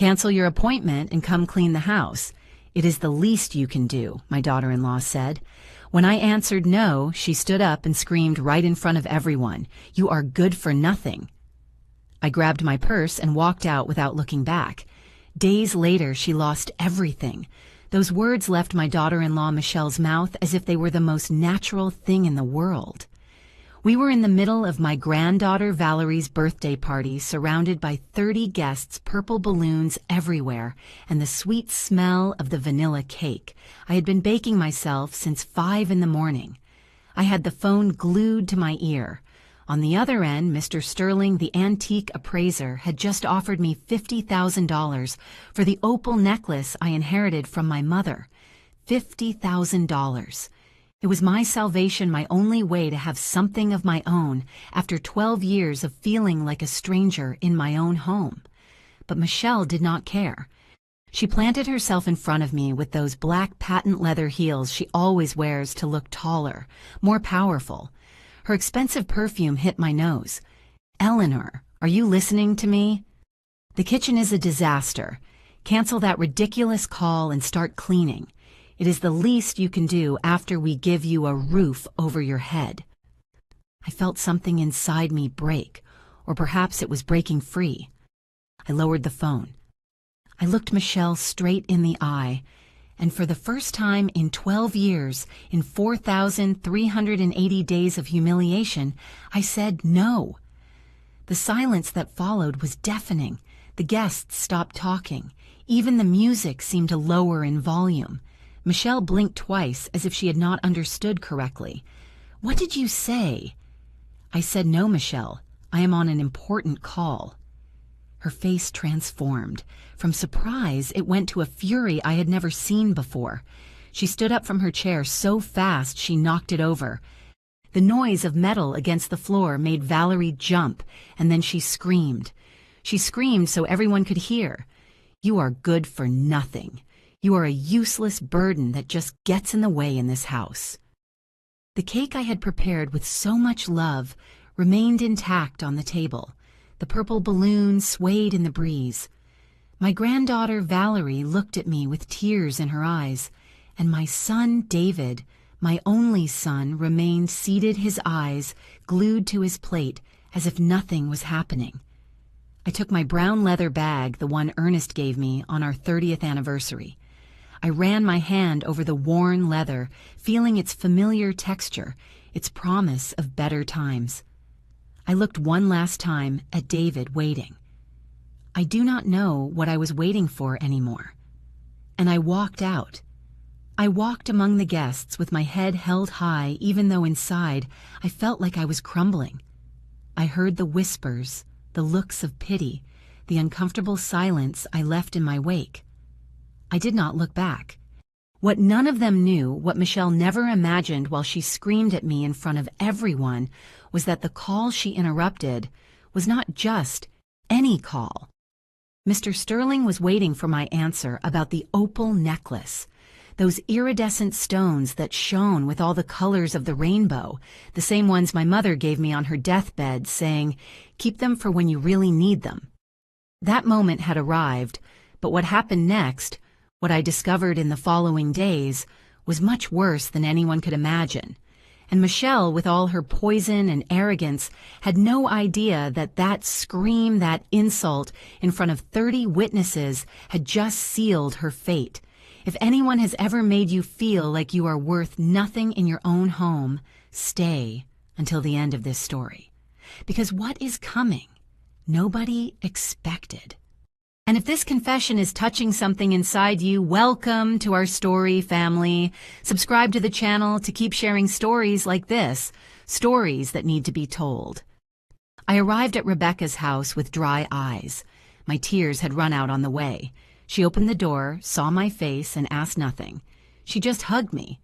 Cancel your appointment and come clean the house. It is the least you can do, my daughter-in-law said. When I answered no, she stood up and screamed right in front of everyone, "You are good for nothing." I grabbed my purse and walked out without looking back. Days later, she lost everything. Those words left my daughter-in-law Michelle's mouth as if they were the most natural thing in the world. We were in the middle of my granddaughter Valerie's birthday party, surrounded by 30 guests, purple balloons everywhere, and the sweet smell of the vanilla cake. I had been baking myself since 5 in the morning. I had the phone glued to my ear. On the other end, Mr. Sterling, the antique appraiser, had just offered me $50,000 for the opal necklace I inherited from my mother. $50,000. It was my salvation, my only way to have something of my own after 12 years of feeling like a stranger in my own home. But Michelle did not care. She planted herself in front of me with those black patent leather heels she always wears to look taller, more powerful. Her expensive perfume hit my nose. "Eleanor, are you listening to me? The kitchen is a disaster. Cancel that ridiculous call and start cleaning. It is the least you can do after we give you a roof over your head." I felt something inside me break, or perhaps it was breaking free. I lowered the phone. I looked Michelle straight in the eye, and for the first time in 12 years, in 4,380 days of humiliation, I said no. The silence that followed was deafening. The guests stopped talking. Even the music seemed to lower in volume. Michelle blinked twice as if she had not understood correctly. "What did you say?" I said, "No, Michelle. I am on an important call." Her face transformed. From surprise, it went to a fury I had never seen before. She stood up from her chair so fast she knocked it over. The noise of metal against the floor made Valerie jump, and then she screamed. She screamed so everyone could hear. "You are good for nothing. You are a useless burden that just gets in the way in this house." The cake I had prepared with so much love remained intact on the table. The purple balloons swayed in the breeze. My granddaughter Valerie looked at me with tears in her eyes, and my son David, my only son, remained seated, his eyes glued to his plate as if nothing was happening. I took my brown leather bag, the one Ernest gave me on our 30th anniversary. I ran my hand over the worn leather, feeling its familiar texture, its promise of better times. I looked one last time at David waiting. I do not know what I was waiting for anymore. And I walked out. I walked among the guests with my head held high, even though inside I felt like I was crumbling. I heard the whispers, the looks of pity, the uncomfortable silence I left in my wake. I did not look back. What none of them knew, what Michelle never imagined while she screamed at me in front of everyone, was that the call she interrupted was not just any call. Mr. Sterling was waiting for my answer about the opal necklace, those iridescent stones that shone with all the colors of the rainbow, the same ones my mother gave me on her deathbed, saying, "Keep them for when you really need them." That moment had arrived, but what happened next, what I discovered in the following days, was much worse than anyone could imagine. And Michelle, with all her poison and arrogance, had no idea that that scream, that insult, in front of 30 witnesses had just sealed her fate. If anyone has ever made you feel like you are worth nothing in your own home, stay until the end of this story. Because what is coming, nobody expected. And if this confession is touching something inside you, welcome to our story family. Subscribe to the channel to keep sharing stories like this, stories that need to be told. I arrived at Rebecca's house with dry eyes. My tears had run out on the way. She opened the door, saw my face, and asked nothing. She just hugged me.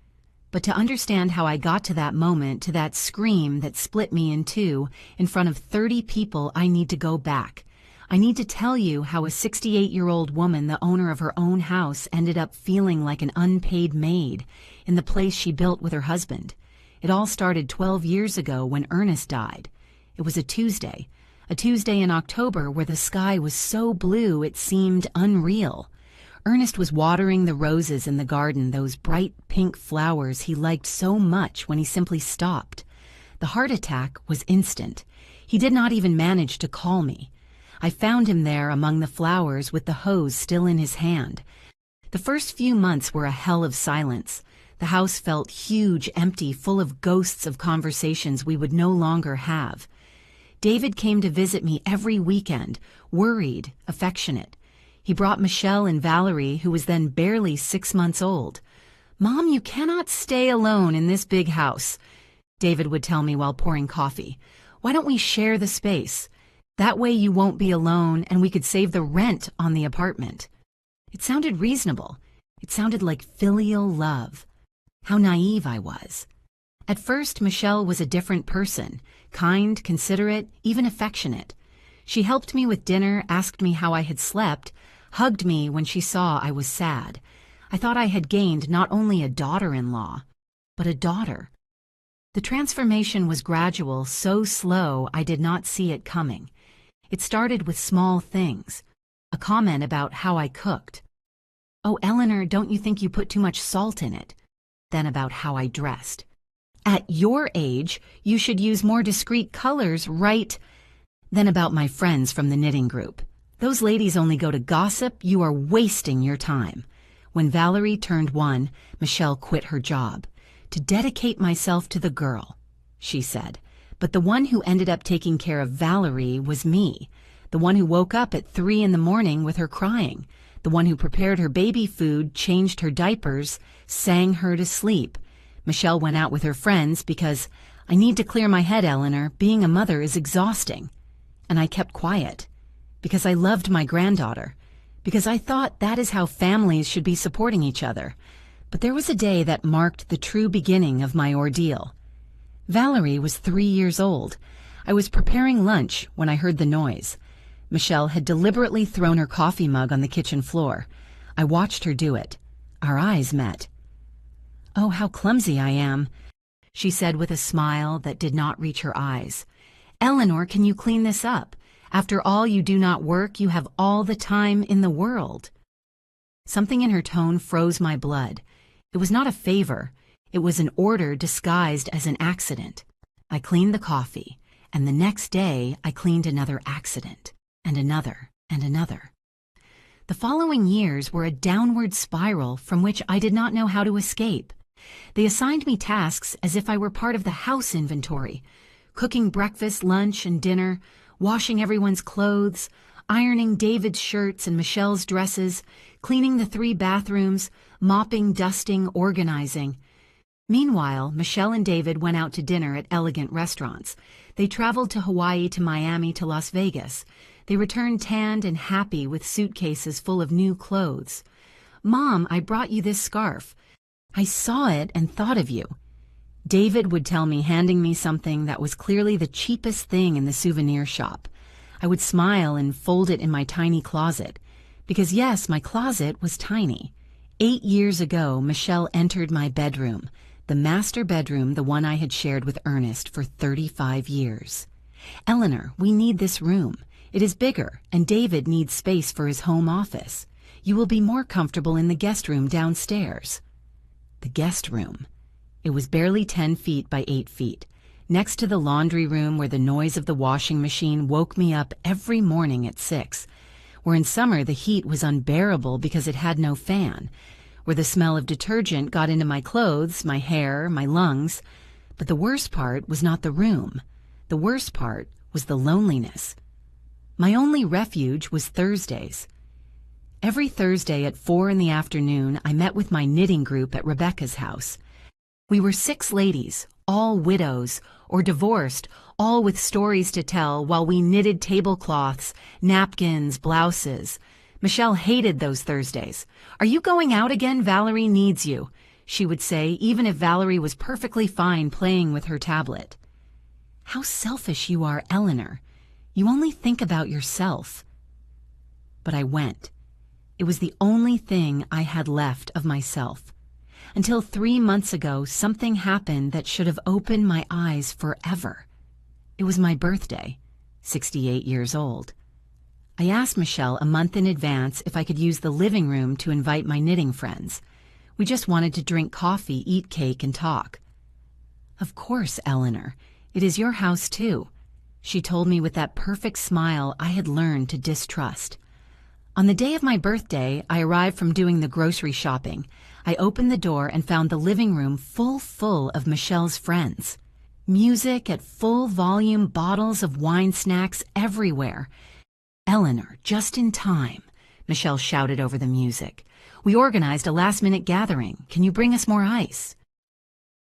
But to understand how I got to that moment, to that scream that split me in two, in front of 30 people, I need to go back. I need to tell you how a 68-year-old woman, the owner of her own house, ended up feeling like an unpaid maid in the place she built with her husband. It all started 12 years ago when Ernest died. It was a Tuesday. A Tuesday in October where the sky was so blue it seemed unreal. Ernest was watering the roses in the garden, those bright pink flowers he liked so much when he simply stopped. The heart attack was instant. He did not even manage to call me. I found him there among the flowers with the hose still in his hand. The first few months were a hell of silence. The house felt huge, empty, full of ghosts of conversations we would no longer have. David came to visit me every weekend, worried, affectionate. He brought Michelle and Valerie, who was then barely 6 months old. "Mom, you cannot stay alone in this big house," David would tell me while pouring coffee. "Why don't we share the space? That way you won't be alone and we could save the rent on the apartment." It sounded reasonable. It sounded like filial love. How naive I was. At first, Michelle was a different person, kind, considerate, even affectionate. She helped me with dinner, asked me how I had slept, hugged me when she saw I was sad. I thought I had gained not only a daughter-in-law, but a daughter. The transformation was gradual, so slow I did not see it coming. It started with small things. A comment about how I cooked. "Oh, Eleanor, don't you think you put too much salt in it?" Then about how I dressed. "At your age, you should use more discreet colors, right?" Then about my friends from the knitting group. "Those ladies only go to gossip. You are wasting your time." When Valerie turned 1, Michelle quit her job. "To dedicate myself to the girl," she said. But the one who ended up taking care of Valerie was me. The one who woke up at 3 in the morning with her crying. The one who prepared her baby food, changed her diapers, sang her to sleep. Michelle went out with her friends because, "I need to clear my head, Eleanor. Being a mother is exhausting." And I kept quiet. Because I loved my granddaughter, because I thought that is how families should be supporting each other. But there was a day that marked the true beginning of my ordeal. Valerie was 3 years old. I was preparing lunch when I heard the noise. Michelle had deliberately thrown her coffee mug on the kitchen floor. I watched her do it. Our eyes met. "Oh, how clumsy I am," she said with a smile that did not reach her eyes. "Eleanor, can you clean this up? After all, you do not work, you have all the time in the world." Something in her tone froze my blood. It was not a favor. It was an order disguised as an accident. I cleaned the coffee, and the next day I cleaned another accident, and another, and another. The following years were a downward spiral from which I did not know how to escape. They assigned me tasks as if I were part of the house inventory, cooking breakfast, lunch, and dinner, washing everyone's clothes, ironing David's shirts and Michelle's dresses, cleaning the 3 bathrooms, mopping, dusting, organizing. Meanwhile, Michelle and David went out to dinner at elegant restaurants. They traveled to Hawaii, to Miami, to Las Vegas. They returned tanned and happy with suitcases full of new clothes. "Mom, I brought you this scarf. I saw it and thought of you." David would tell me, handing me something that was clearly the cheapest thing in the souvenir shop. I would smile and fold it in my tiny closet. Because yes, my closet was tiny. 8 years ago, Michelle entered my bedroom, the master bedroom, the one I had shared with Ernest for 35 years. "Eleanor, we need this room. It is bigger, and David needs space for his home office. You will be more comfortable in the guest room downstairs." The guest room. It was barely 10 feet by 8 feet, next to the laundry room where the noise of the washing machine woke me up every morning at 6, where in summer the heat was unbearable because it had no fan, where the smell of detergent got into my clothes, my hair, my lungs. But the worst part was not the room. The worst part was the loneliness. My only refuge was Thursdays. Every Thursday at 4 in the afternoon, I met with my knitting group at Rebecca's house. We were 6 ladies, all widows or divorced, all with stories to tell while we knitted tablecloths, napkins, blouses. Michelle hated those Thursdays. "Are you going out again? Valerie needs you," she would say, even if Valerie was perfectly fine playing with her tablet. "How selfish you are, Eleanor. You only think about yourself." But I went. It was the only thing I had left of myself. Until 3 months ago, something happened that should have opened my eyes forever. It was my birthday, 68 years old. I asked Michelle a month in advance if I could use the living room to invite my knitting friends. We just wanted to drink coffee, eat cake, and talk. "Of course, Eleanor. It is your house, too," she told me with that perfect smile I had learned to distrust. On the day of my birthday, I arrived from doing the grocery shopping. I opened the door and found the living room full of Michelle's friends. Music at full volume, bottles of wine, snacks everywhere. "Eleanor, just in time," Michelle shouted over the music. "We organized a last-minute gathering. Can you bring us more ice?"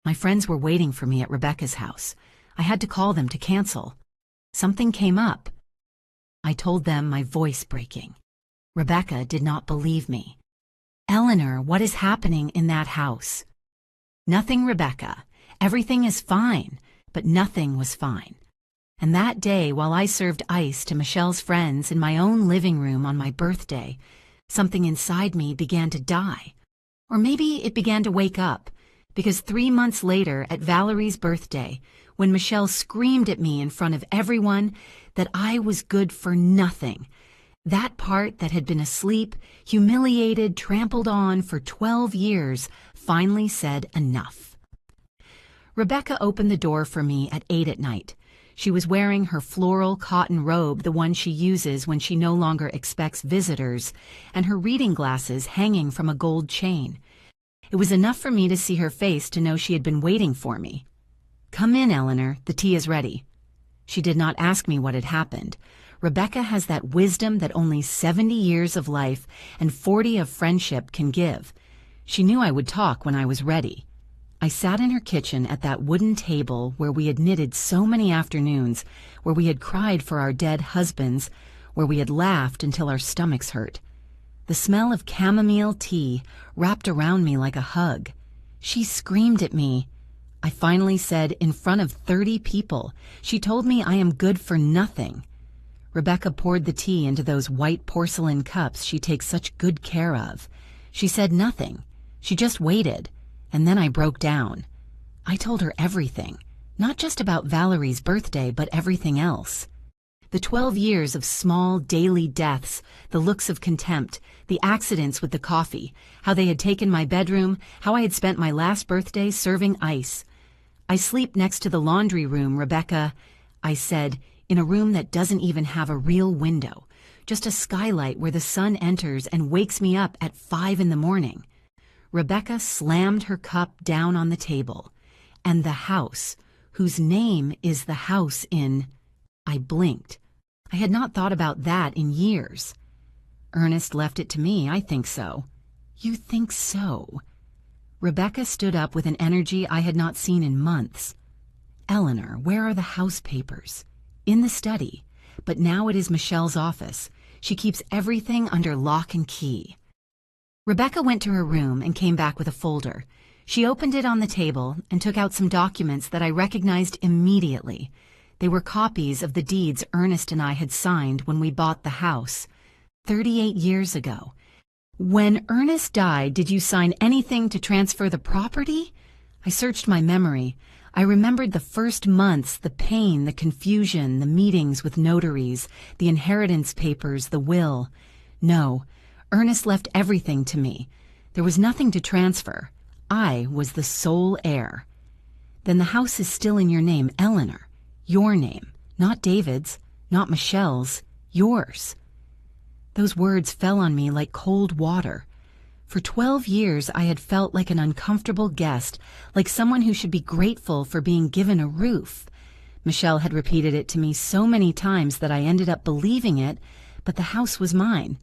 My friends were waiting for me at Rebecca's house. I had to call them to cancel. Something came up. I told them, my voice breaking. Rebecca did not believe me. "Eleanor, what is happening in that house?" "Nothing, Rebecca. Everything is fine," but nothing was fine. And that day, while I served ice to Michelle's friends in my own living room on my birthday, something inside me began to die. Or maybe it began to wake up, because 3 months later at Valerie's birthday, when Michelle screamed at me in front of everyone that I was good for nothing, that part that had been asleep, humiliated, trampled on for 12 years, finally said enough. Rebecca opened the door for me at 8 at night. She was wearing her floral cotton robe, the one she uses when she no longer expects visitors, and her reading glasses hanging from a gold chain. It was enough for me to see her face to know she had been waiting for me. "Come in, Eleanor. The tea is ready." She did not ask me what had happened. Rebecca has that wisdom that only 70 years of life and 40 of friendship can give. She knew I would talk when I was ready. I sat in her kitchen at that wooden table where we had knitted so many afternoons, where we had cried for our dead husbands, where we had laughed until our stomachs hurt. The smell of chamomile tea wrapped around me like a hug. She screamed at me. I finally said, in front of 30 people, she told me I am good for nothing. Rebecca poured the tea into those white porcelain cups she takes such good care of. She said nothing. She just waited. And then I broke down. I told her everything, not just about Valerie's birthday, but everything else. The 12 years of small daily deaths, the looks of contempt, the accidents with the coffee, how they had taken my bedroom, how I had spent my last birthday serving ice. "I sleep next to the laundry room, Rebecca," I said, "in a room that doesn't even have a real window, just a skylight where the sun enters and wakes me up at 5 in the morning. Rebecca slammed her cup down on the table. "And the house, whose name is the house in—" I blinked. I had not thought about that in years. "Ernest left it to me, I think so." "You think so?" Rebecca stood up with an energy I had not seen in months. "Eleanor, where are the house papers?" "In the study. But now it is Michelle's office. She keeps everything under lock and key." Rebecca went to her room and came back with a folder. She opened it on the table and took out some documents that I recognized immediately. They were copies of the deeds Ernest and I had signed when we bought the house, 38 years ago. "When Ernest died, did you sign anything to transfer the property?" I searched my memory. I remembered the first months, the pain, the confusion, the meetings with notaries, the inheritance papers, the will. No, Ernest left everything to me. There was nothing to transfer. I was the sole heir. "Then the house is still in your name, Eleanor. Your name, not David's, not Michelle's, yours." Those words fell on me like cold water. For 12 years I had felt like an uncomfortable guest, like someone who should be grateful for being given a roof. Michelle had repeated it to me so many times that I ended up believing it, but the house was mine.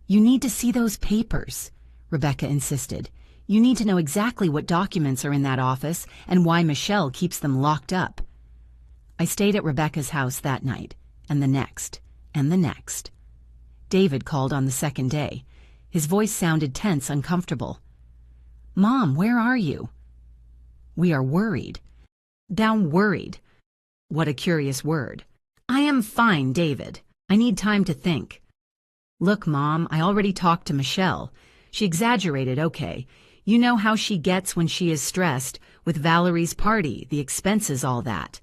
"You need to see those papers," Rebecca insisted. "You need to know exactly what documents are in that office and why Michelle keeps them locked up." I stayed at Rebecca's house that night, and the next, and the next. David called on the second day. His voice sounded tense, uncomfortable. "Mom, where are you?" "We are worried." "Down worried." What a curious word. "I am fine, David. I need time to think." "Look, Mom, I already talked to Michelle. She exaggerated, okay. You know how she gets when she is stressed, with Valerie's party, the expenses, all that.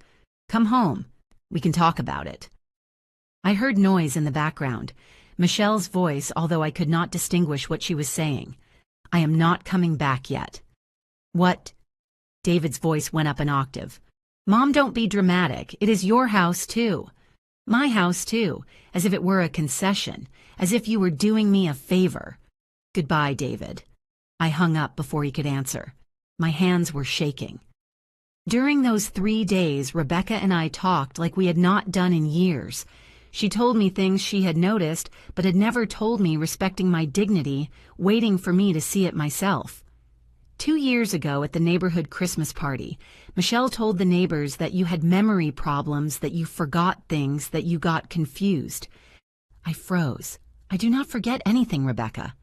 Come home. We can talk about it." I heard noise in the background. Michelle's voice, although I could not distinguish what she was saying. I am not coming back yet. What? David's voice went up an octave. Mom, don't be dramatic. It is your house, too. My house, too, as if it were a concession, as if you were doing me a favor. Goodbye, David. I hung up before he could answer. My hands were shaking. During those 3 days, Rebecca and I talked like we had not done in years. She told me things she had noticed, but had never told me, respecting my dignity, waiting for me to see it myself. 2 years ago at the neighborhood Christmas party, Michelle told the neighbors that you had memory problems, that you forgot things, that you got confused. I froze. I do not forget anything, Rebecca.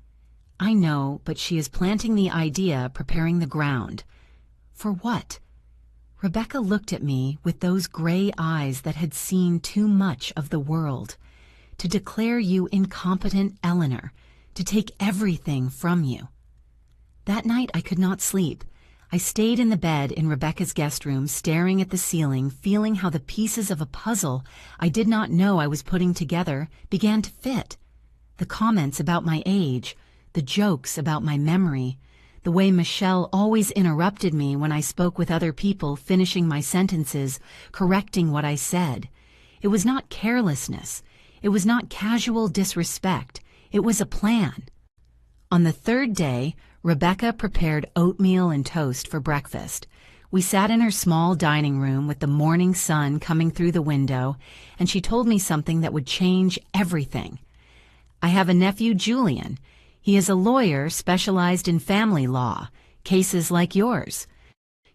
I know, but she is planting the idea, preparing the ground. For what? Rebecca looked at me with those gray eyes that had seen too much of the world. To declare you incompetent, Eleanor, to take everything from you. That night I could not sleep. I stayed in the bed in Rebecca's guest room, staring at the ceiling, feeling how the pieces of a puzzle I did not know I was putting together began to fit. The comments about my age, the jokes about my memory, the way Michelle always interrupted me when I spoke with other people, finishing my sentences, correcting what I said. It was not carelessness. It was not casual disrespect. It was a plan. On the 3rd day, Rebecca prepared oatmeal and toast for breakfast. We sat in her small dining room with the morning sun coming through the window, and she told me something that would change everything. I have a nephew, Julian. He is a lawyer specialized in family law, cases like yours.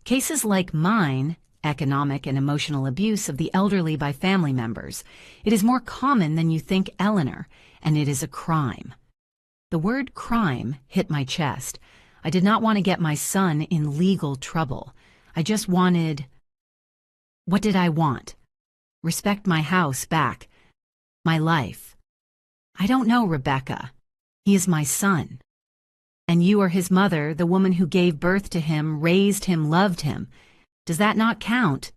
Cases like mine, economic and emotional abuse of the elderly by family members. It is more common than you think, Eleanor, and it is a crime. The word crime hit my chest. I did not want to get my son in legal trouble. I just wanted... What did I want? Respect my house back. My life. I don't know, Rebecca. He is my son. And you are his mother, the woman who gave birth to him, raised him, loved him. Does that not count?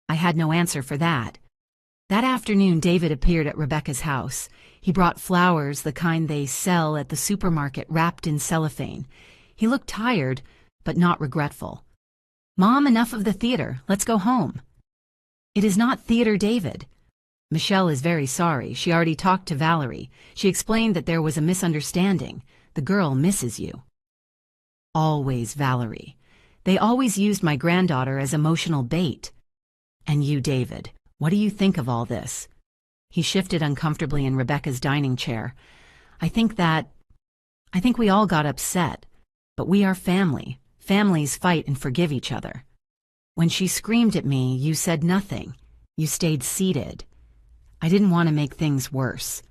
I had no answer for that. That afternoon, David appeared at Rebecca's house. He brought flowers, the kind they sell at the supermarket, wrapped in cellophane. He looked tired, but not regretful. Mom, enough of the theater. Let's go home. It is not theater, David. Michelle is very sorry. She already talked to Valerie. She explained that there was a misunderstanding. The girl misses you. Always Valerie. They always used my granddaughter as emotional bait. And you, David, what do you think of all this? He shifted uncomfortably in Rebecca's dining chair. I think we all got upset. But we are family. Families fight and forgive each other. When she screamed at me, you said nothing. You stayed seated. I didn't want to make things worse.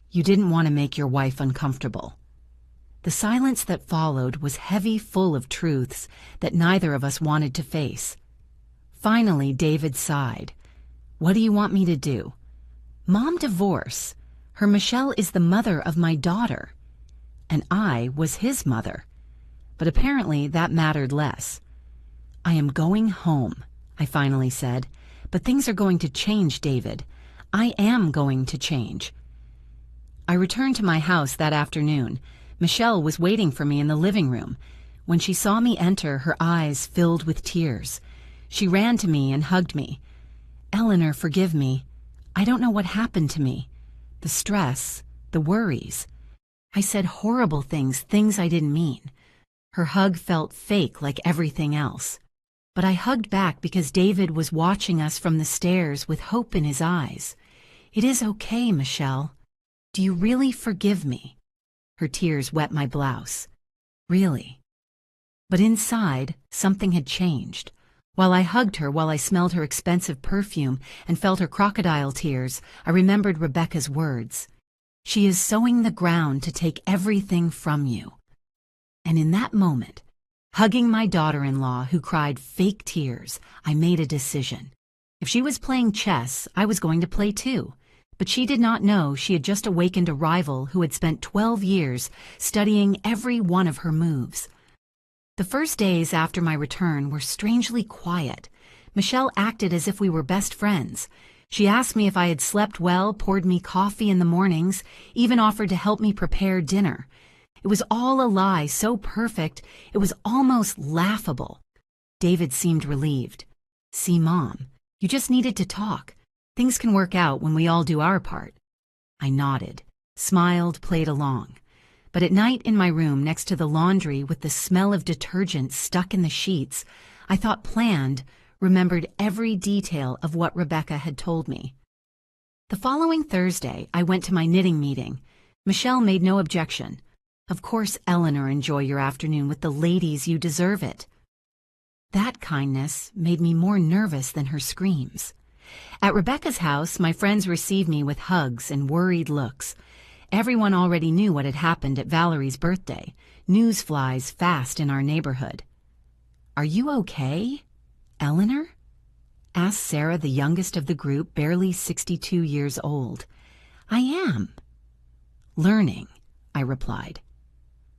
You didn't want to make your wife uncomfortable. The silence that followed was heavy, full of truths that neither of us wanted to face. Finally, David sighed. What do you want me to do? Mom, divorce. Her Michelle is the mother of my daughter. And I was his mother. But apparently that mattered less. I am going home, I finally said. But things are going to change, David. I am going to change. I returned to my house that afternoon. Michelle was waiting for me in the living room. When she saw me enter, her eyes filled with tears. She ran to me and hugged me. Eleanor, forgive me. I don't know what happened to me. The stress, the worries. I said horrible things, things I didn't mean. Her hug felt fake like everything else. But I hugged back because David was watching us from the stairs with hope in his eyes. It is okay, Michelle. Do you really forgive me? Her tears wet my blouse. Really. But inside, something had changed. While I hugged her, while I smelled her expensive perfume and felt her crocodile tears, I remembered Rebecca's words. She is sowing the ground to take everything from you. And in that moment, hugging my daughter-in-law who cried fake tears, I made a decision. If she was playing chess, I was going to play too. But she did not know she had just awakened a rival who had spent 12 years studying every one of her moves. The first days after my return were strangely quiet. Michelle acted as if we were best friends. She asked me if I had slept well, poured me coffee in the mornings, even offered to help me prepare dinner. It was all a lie, so perfect, it was almost laughable. David seemed relieved. "See, Mom, you just needed to talk. Things can work out when we all do our part." I nodded, smiled, played along. But at night in my room next to the laundry with the smell of detergent stuck in the sheets, I thought planned, remembered every detail of what Rebecca had told me. The following Thursday, I went to my knitting meeting. Michelle made no objection. "Of course, Eleanor, enjoy your afternoon with the ladies, you deserve it." That kindness made me more nervous than her screams. At Rebecca's house, my friends received me with hugs and worried looks. Everyone already knew what had happened at Valerie's birthday. News flies fast in our neighborhood. "Are you okay, Eleanor?" asked Sarah, the youngest of the group, barely 62 years old. "I am." "Learning," I replied.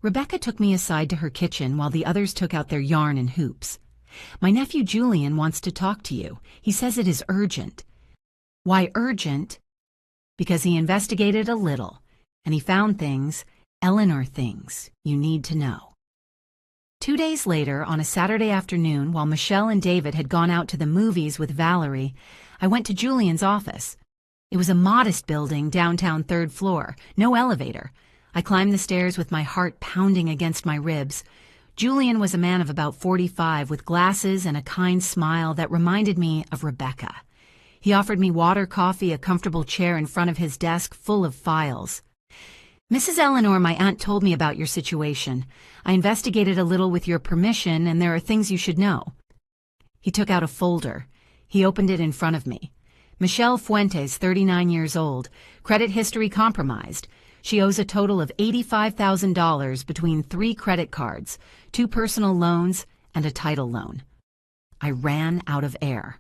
Rebecca took me aside to her kitchen while the others took out their yarn and hoops. "My nephew Julian wants to talk to you. He says it is urgent." "Why urgent?" "Because he investigated a little, and he found things, Eleanor things, you need to know." 2 days later, on a Saturday afternoon, while Michelle and David had gone out to the movies with Valerie, I went to Julian's office. It was a modest building, downtown 3rd floor, no elevator. I climbed the stairs with my heart pounding against my ribs. Julian was a man of about 45 with glasses and a kind smile that reminded me of Rebecca. He offered me water, coffee, a comfortable chair in front of his desk full of files. "Mrs. Eleanor, my aunt told me about your situation. I investigated a little with your permission, and there are things you should know." He took out a folder. He opened it in front of me. "Michelle Fuentes, 39 years old. Credit history compromised. She owes a total of $85,000 between 3 credit cards, 2 personal loans, and a title loan." I ran out of air.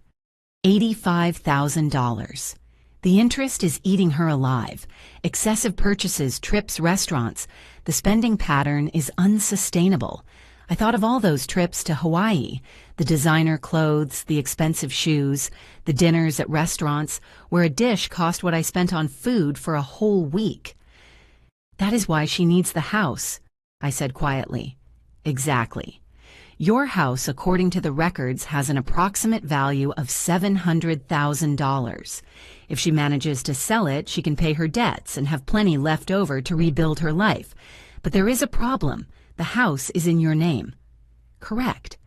$85,000. The interest is eating her alive. Excessive purchases, trips, restaurants. The spending pattern is unsustainable. I thought of all those trips to Hawaii, the designer clothes, the expensive shoes, the dinners at restaurants, where a dish cost what I spent on food for a whole week. "That is why she needs the house," I said quietly. "Exactly. Your house, according to the records, has an approximate value of $700,000. If she manages to sell it, she can pay her debts and have plenty left over to rebuild her life. But there is a problem. The house is in your name." "Correct.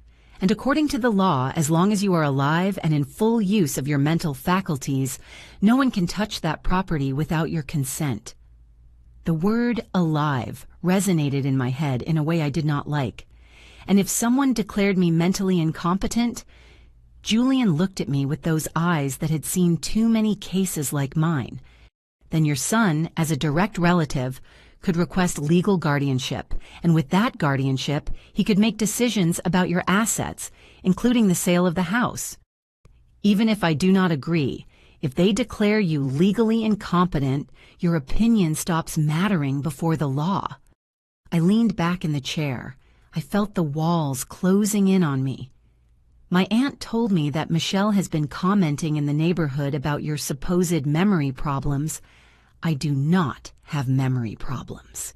And according to the law, as long as you are alive and in full use of your mental faculties, no one can touch that property without your consent." The word alive resonated in my head in a way I did not like. And if someone declared me mentally incompetent, Julian looked at me with those eyes that had seen too many cases like mine. "Then your son, as a direct relative, could request legal guardianship, and with that guardianship, he could make decisions about your assets, including the sale of the house. Even if I do not agree, if they declare you legally incompetent, your opinion stops mattering before the law." I leaned back in the chair. I felt the walls closing in on me. "My aunt told me that Michelle has been commenting in the neighborhood about your supposed memory problems. I do not have memory problems."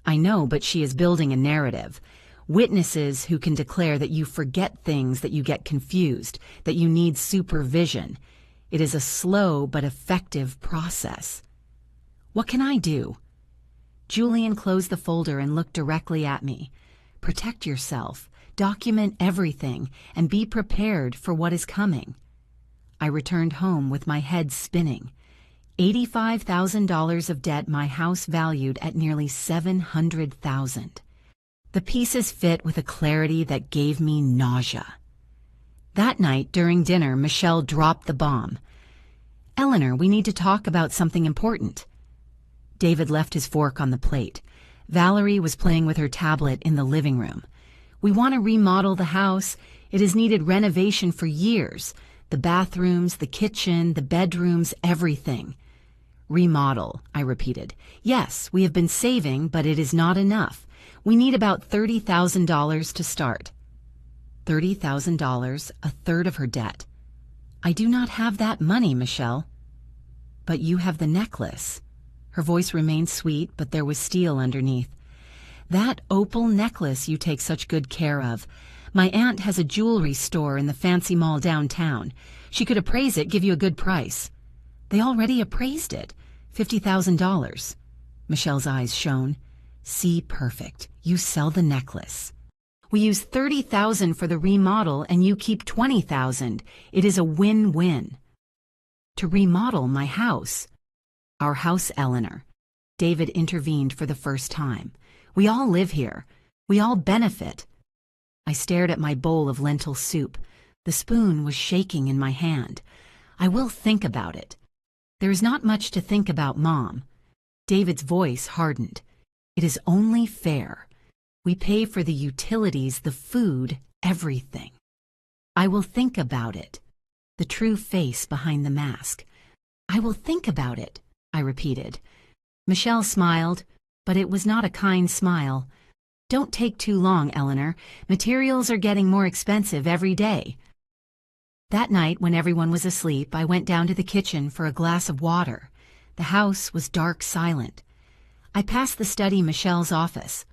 "I know, but she is building a narrative. Witnesses who can declare that you forget things, that you get confused, that you need supervision. It is a slow but effective process." "What can I do?" Julian closed the folder and looked directly at me. "Protect yourself, document everything, and be prepared for what is coming." I returned home with my head spinning. $85,000 of debt my house valued at nearly $700,000. The pieces fit with a clarity that gave me nausea. That night during dinner, Michelle dropped the bomb. "Eleanor, we need to talk about something important." David left his fork on the plate. Valerie was playing with her tablet in the living room. "We want to remodel the house. It has needed renovation for years. The bathrooms, the kitchen, the bedrooms, everything." "Remodel," I repeated. "Yes, we have been saving, but it is not enough. We need about $30,000 to start." $30,000, a third of her debt. I do not have that money, Michelle. But you have the necklace. Her voice remained sweet, but there was steel underneath. That opal necklace you take such good care of. My aunt has a jewelry store in the fancy mall downtown. She could appraise it, give you a good price. They already appraised it. $50,000. Michelle's eyes shone. See, perfect. You sell the necklace. We use $30,000 for the remodel and you keep $20,000. It is a win-win. To remodel my house. Our house, Eleanor. David intervened for the first time. We all live here. We all benefit. I stared at my bowl of lentil soup. The spoon was shaking in my hand. I will think about it. There is not much to think about, Mom. David's voice hardened. It is only fair. We pay for the utilities, the food, everything. I will think about it. The true face behind the mask. I will think about it, I repeated. Michelle smiled, but it was not a kind smile. Don't take too long, Eleanor. Materials are getting more expensive every day. That night, when everyone was asleep, I went down to the kitchen for a glass of water. The house was dark, silent. I passed the study, Michelle's office.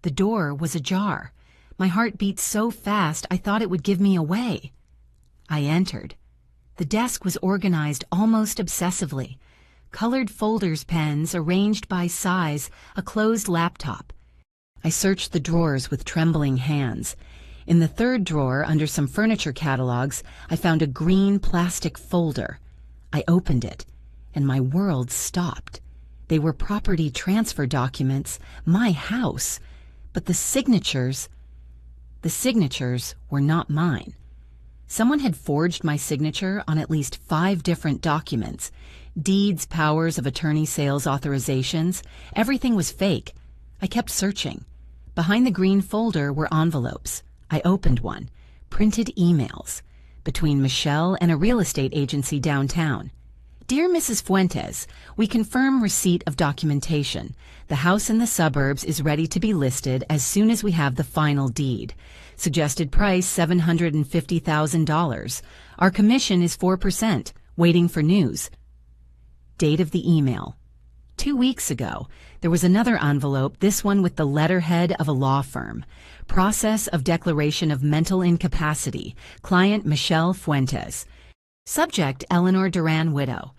The door was ajar. My heart beat so fast I thought it would give me away. I entered. The desk was organized almost obsessively. Colored folders, pens arranged by size, a closed laptop. I searched the drawers with trembling hands. In the third drawer, under some furniture catalogs, I found a green plastic folder. I opened it, and my world stopped. They were property transfer documents, my house, but the signatures were not mine. Someone had forged my signature on at least 5 different documents. Deeds, powers of attorney, sales authorizations. Everything was fake. I kept searching. Behind the green folder were envelopes. I opened one. Printed emails. Between Michelle and a real estate agency downtown. Dear Mrs. Fuentes, we confirm receipt of documentation. The house in the suburbs is ready to be listed as soon as we have the final deed. Suggested price $750,000. Our commission is 4%. Waiting for news. Date of the email. 2 weeks ago, there was another envelope, this one with the letterhead of a law firm. Process of declaration of mental incapacity. Client Michelle Fuentes. Subject Eleanor Duran, widow.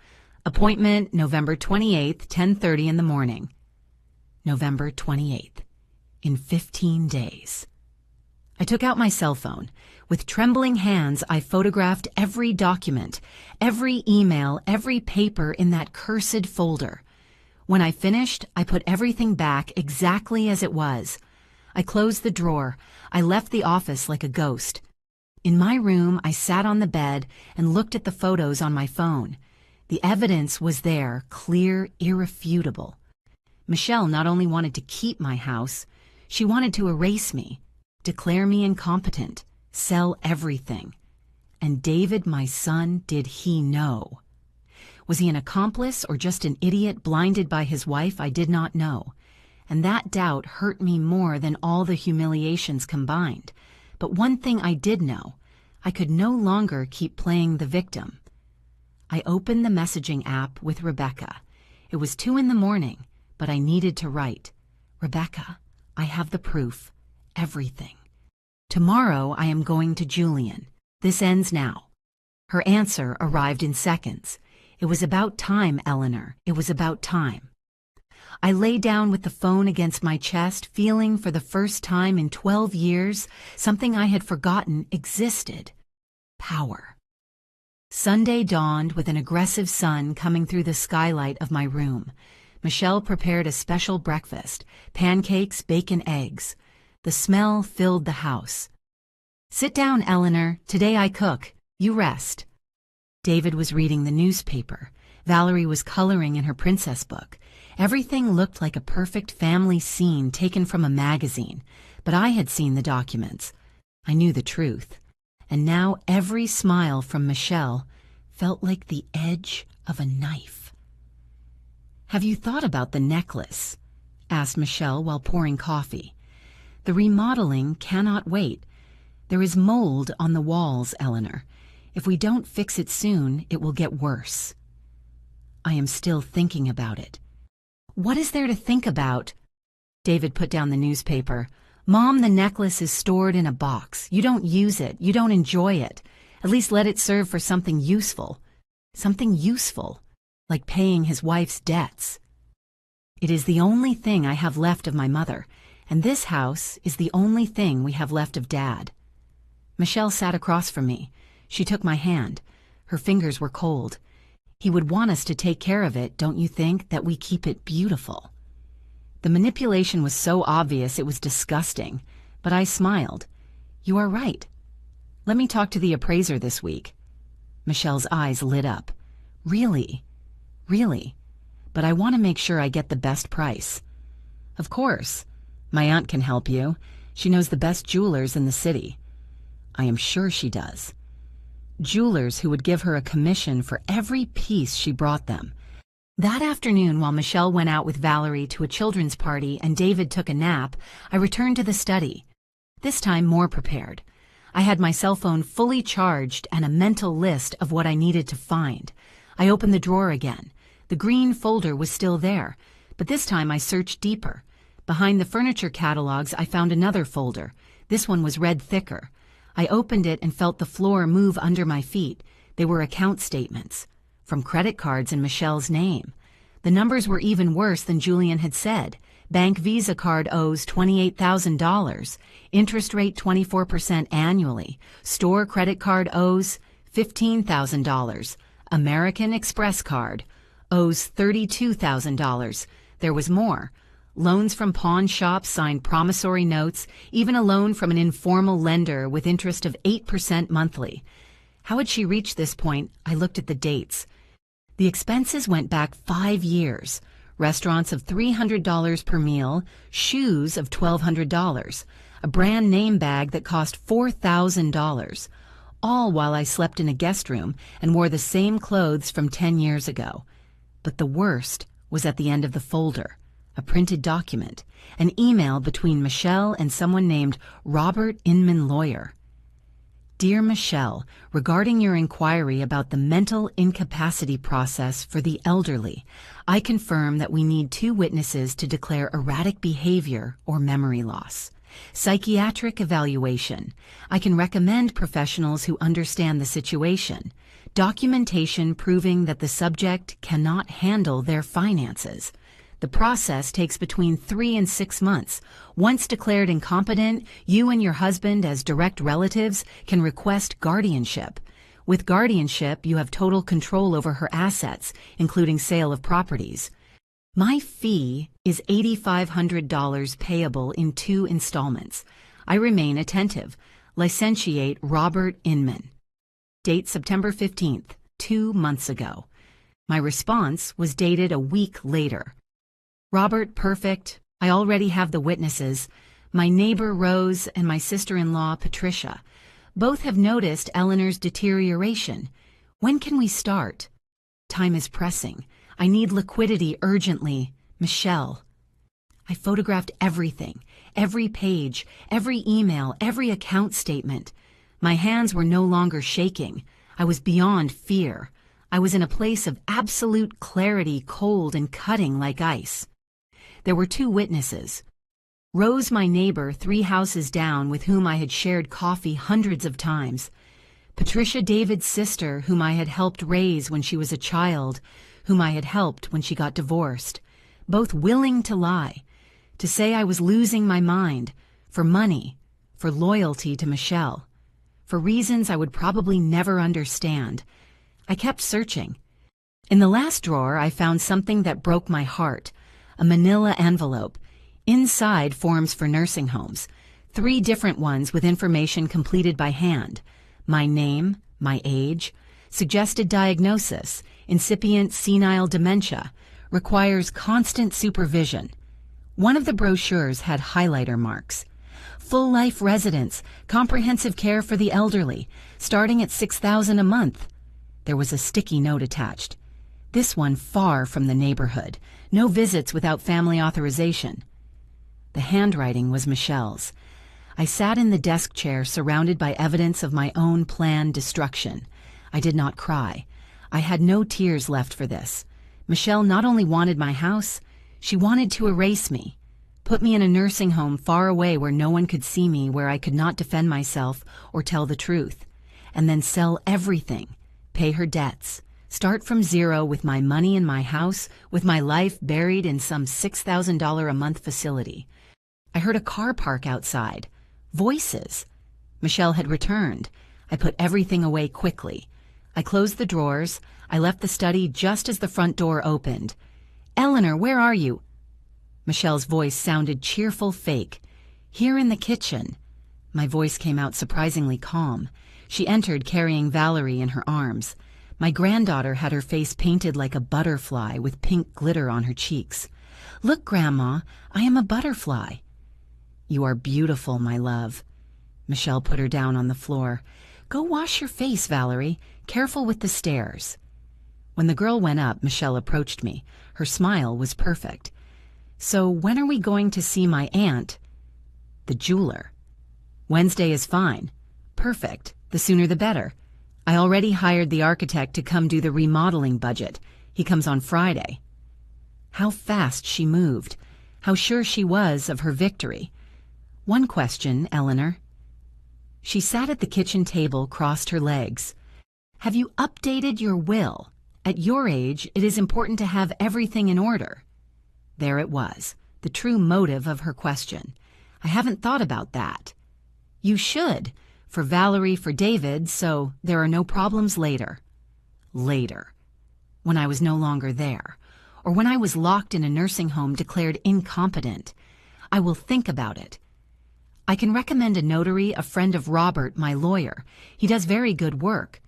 Appointment November 28th, 10:30 in the morning. November 28th. In 15 days. I took out my cell phone. With trembling hands, I photographed every document, every email, every paper in that cursed folder. When I finished, I put everything back exactly as it was. I closed the drawer. I left the office like a ghost. In my room, I sat on the bed and looked at the photos on my phone. The evidence was there, clear, irrefutable. Michelle not only wanted to keep my house, she wanted to erase me, declare me incompetent, sell everything. And David, my son, did he know? Was he an accomplice or just an idiot blinded by his wife? I did not know. And that doubt hurt me more than all the humiliations combined. But one thing I did know, I could no longer keep playing the victim. I opened the messaging app with Rebecca. It was 2 a.m, but I needed to write. Rebecca, I have the proof. Everything. Tomorrow I am going to Julian. This ends now. Her answer arrived in seconds. It was about time, Eleanor. It was about time. I lay down with the phone against my chest, feeling for the first time in 12 years something I had forgotten existed. Power. Sunday dawned with an aggressive sun coming through the skylight of my room. Michelle prepared a special breakfast, pancakes, bacon, eggs. The smell filled the house. Sit down, Eleanor. Today I cook. You rest. David was reading the newspaper. Valerie was coloring in her princess book. Everything looked like a perfect family scene taken from a magazine. But I had seen the documents. I knew the truth. And now every smile from Michelle felt like the edge of a knife. Have you thought about the necklace? Asked Michelle while pouring coffee. The remodeling cannot wait. There is mold on the walls, Eleanor. If we don't fix it soon, it will get worse. I am still thinking about it. What is there to think about? David put down the newspaper. Mom, the necklace is stored in a box. You don't use it. You don't enjoy it. At least let it serve for something useful. Something useful, like paying his wife's debts. It is the only thing I have left of my mother, and this house is the only thing we have left of Dad. Michelle sat across from me. She took my hand. Her fingers were cold. He would want us to take care of it, don't you think, that we keep it beautiful? The manipulation was so obvious it was disgusting, but I smiled. You are right. Let me talk to the appraiser this week. Michelle's eyes lit up. Really? Really? But I want to make sure I get the best price. Of course. My aunt can help you. She knows the best jewelers in the city. I am sure she does. Jewelers who would give her a commission for every piece she brought them. That afternoon, while Michelle went out with Valerie to a children's party and David took a nap, I returned to the study. This time more prepared. I had my cell phone fully charged and a mental list of what I needed to find. I opened the drawer again. The green folder was still there, but this time I searched deeper. Behind the furniture catalogs, I found another folder. This one was read thicker. I opened it and felt the floor move under my feet. They were account statements, from credit cards in Michelle's name. The numbers were even worse than Julian had said. Bank Visa card owes $28,000, interest rate 24% annually. Store credit card owes $15,000. American Express card owes $32,000. There was more. Loans from pawn shops signed promissory notes, even a loan from an informal lender with interest of 8% monthly. How had she reached this point? I looked at the dates. The expenses went back 5 years. Restaurants of $300 per meal, shoes of $1,200, a brand name bag that cost $4,000, all while I slept in a guest room and wore the same clothes from 10 years ago. But the worst was at the end of the folder. A printed document, an email between Michelle and someone named Robert Inman Lawyer. Dear Michelle, regarding your inquiry about the mental incapacity process for the elderly, I confirm that we need 2 witnesses to declare erratic behavior or memory loss. Psychiatric evaluation. I can recommend professionals who understand the situation. Documentation proving that the subject cannot handle their finances. The process takes between 3 and 6 months. Once declared incompetent, you and your husband as direct relatives can request guardianship. With guardianship, you have total control over her assets, including sale of properties. My fee is $8,500 payable in 2 installments. I remain attentive. Licentiate Robert Inman. Date September 15th, 2 months ago. My response was dated a week later. Robert, perfect. I already have the witnesses. My neighbor Rose and my sister-in-law Patricia. Both have noticed Eleanor's deterioration. When can we start? Time is pressing. I need liquidity urgently. Michelle. I photographed everything, every page, every email, every account statement. My hands were no longer shaking. I was beyond fear. I was in a place of absolute clarity, cold and cutting like ice. There were 2 witnesses. Rose, my neighbor, 3 houses down, with whom I had shared coffee hundreds of times. Patricia, David's sister, whom I had helped raise when she was a child, whom I had helped when she got divorced. Both willing to lie, to say I was losing my mind, for money, for loyalty to Michelle, for reasons I would probably never understand. I kept searching. In the last drawer, I found something that broke my heart. A manila envelope. Inside, forms for nursing homes. 3 different ones with information completed by hand. My name, my age, suggested diagnosis, incipient senile dementia, requires constant supervision. One of the brochures had highlighter marks. Full life residence, comprehensive care for the elderly, starting at $6,000 a month. There was a sticky note attached. This one far from the neighborhood. No visits without family authorization. The handwriting was Michelle's. I sat in the desk chair surrounded by evidence of my own planned destruction. I did not cry. I had no tears left for this. Michelle not only wanted my house, she wanted to erase me, put me in a nursing home far away where no one could see me, where I could not defend myself or tell the truth, and then sell everything, pay her debts, start from zero with my money in my house, with my life buried in some $6,000 a month facility. I heard a car park outside. Voices. Michelle had returned. I put everything away quickly. I closed the drawers. I left the study just as the front door opened. "Eleanor, where are you?" Michelle's voice sounded cheerful fake. "Here in the kitchen." My voice came out surprisingly calm. She entered carrying Valerie in her arms. My granddaughter had her face painted like a butterfly with pink glitter on her cheeks. "Look, Grandma, I am a butterfly." "You are beautiful, my love." Michelle put her down on the floor. "Go wash your face, Valerie. Careful with the stairs." When the girl went up, Michelle approached me. Her smile was perfect. "So when are we going to see my aunt?" "The jeweler." "Wednesday is fine." "Perfect. The sooner the better. I already hired the architect to come do the remodeling budget. He comes on Friday." How fast she moved. How sure she was of her victory. "One question, Eleanor." She sat at the kitchen table, crossed her legs. "Have you updated your will? At your age, it is important to have everything in order." There it was, the true motive of her question. "I haven't thought about that." "You should. For Valerie, for David, so there are no problems later." Later. When I was no longer there, or when I was locked in a nursing home declared incompetent. I will think about it. I can recommend a notary, a friend of Robert, my lawyer. He does very good work.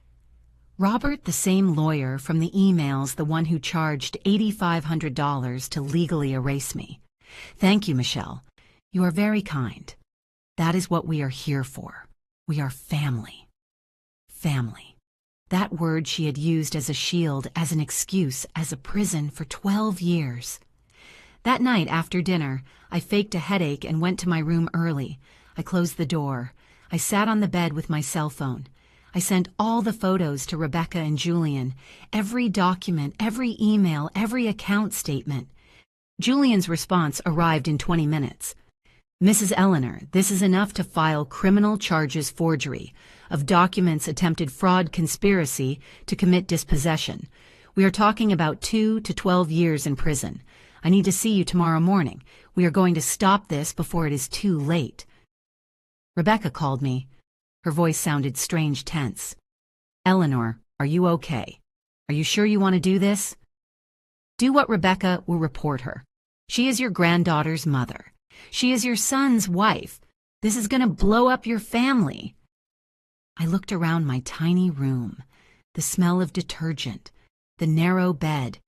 Robert, the same lawyer from the emails, the one who charged $8,500 to legally erase me. "Thank you, Michelle. You are very kind. That is what we are here for. We are family." Family. That word she had used as a shield, as an excuse, as a prison for 12 years. That night after dinner, I faked a headache and went to my room early. I closed the door. I sat on the bed with my cell phone. I sent all the photos to Rebecca and Julian, every document, every email, every account statement. Julian's response arrived in 20 minutes. "Mrs. Eleanor, this is enough to file criminal charges forgery, of documents attempted fraud conspiracy to commit dispossession. We are talking about 2 to 12 years in prison. I need to see you tomorrow morning. We are going to stop this before it is too late." Rebecca called me. Her voice sounded strange, tense. "Eleanor, are you okay? Are you sure you want to do this?" "Do what Rebecca will report her. She is your granddaughter's mother. She is your son's wife. This is going to blow up your family." I looked around my tiny room. The smell of detergent, the narrow bed,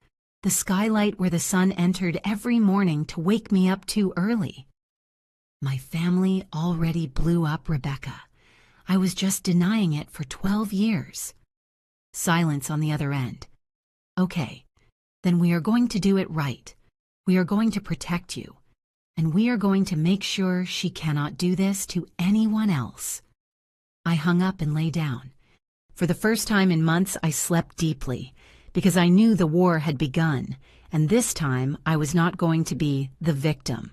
the skylight where the sun entered every morning to wake me up too early. My family already blew up Rebecca. I was just denying it for 12 years. Silence on the other end. "Okay, then we are going to do it right. We are going to protect you. And we are going to make sure she cannot do this to anyone else." I hung up and lay down. For the first time in months, I slept deeply, because I knew the war had begun, and this time I was not going to be the victim.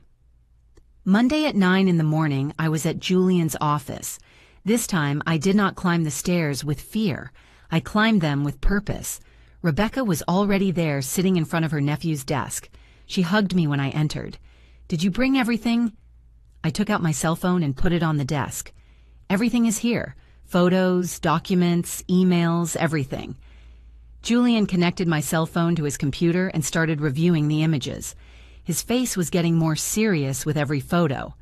Monday at 9 in the morning, I was at Julian's office. This time, I did not climb the stairs with fear. I climbed them with purpose. Rebecca was already there, sitting in front of her nephew's desk. She hugged me when I entered. "Did you bring everything?" I took out my cell phone and put it on the desk. "Everything is here. Photos, documents, emails, everything." Julian connected my cell phone to his computer and started reviewing the images. His face was getting more serious with every photo.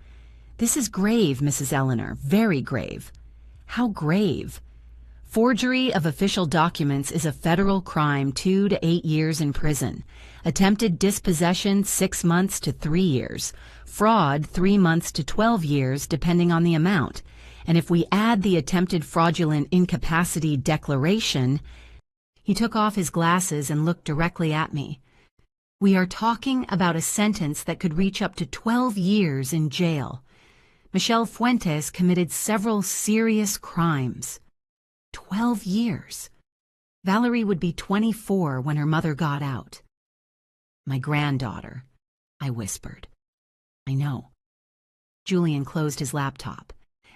"This is grave, Mrs. Eleanor, very grave." "How grave?" "Forgery of official documents is a federal crime, 2 to 8 years in prison. Attempted dispossession, 6 months to 3 years. Fraud, 3 months to 12 years, depending on the amount. And if we add the attempted fraudulent incapacity declaration..." He took off his glasses and looked directly at me. "We are talking about a sentence that could reach up to 12 years in jail. Michelle Fuentes committed several serious crimes." 12 years. Valerie would be 24 when her mother got out. My granddaughter, I whispered. I know. Julian closed his laptop.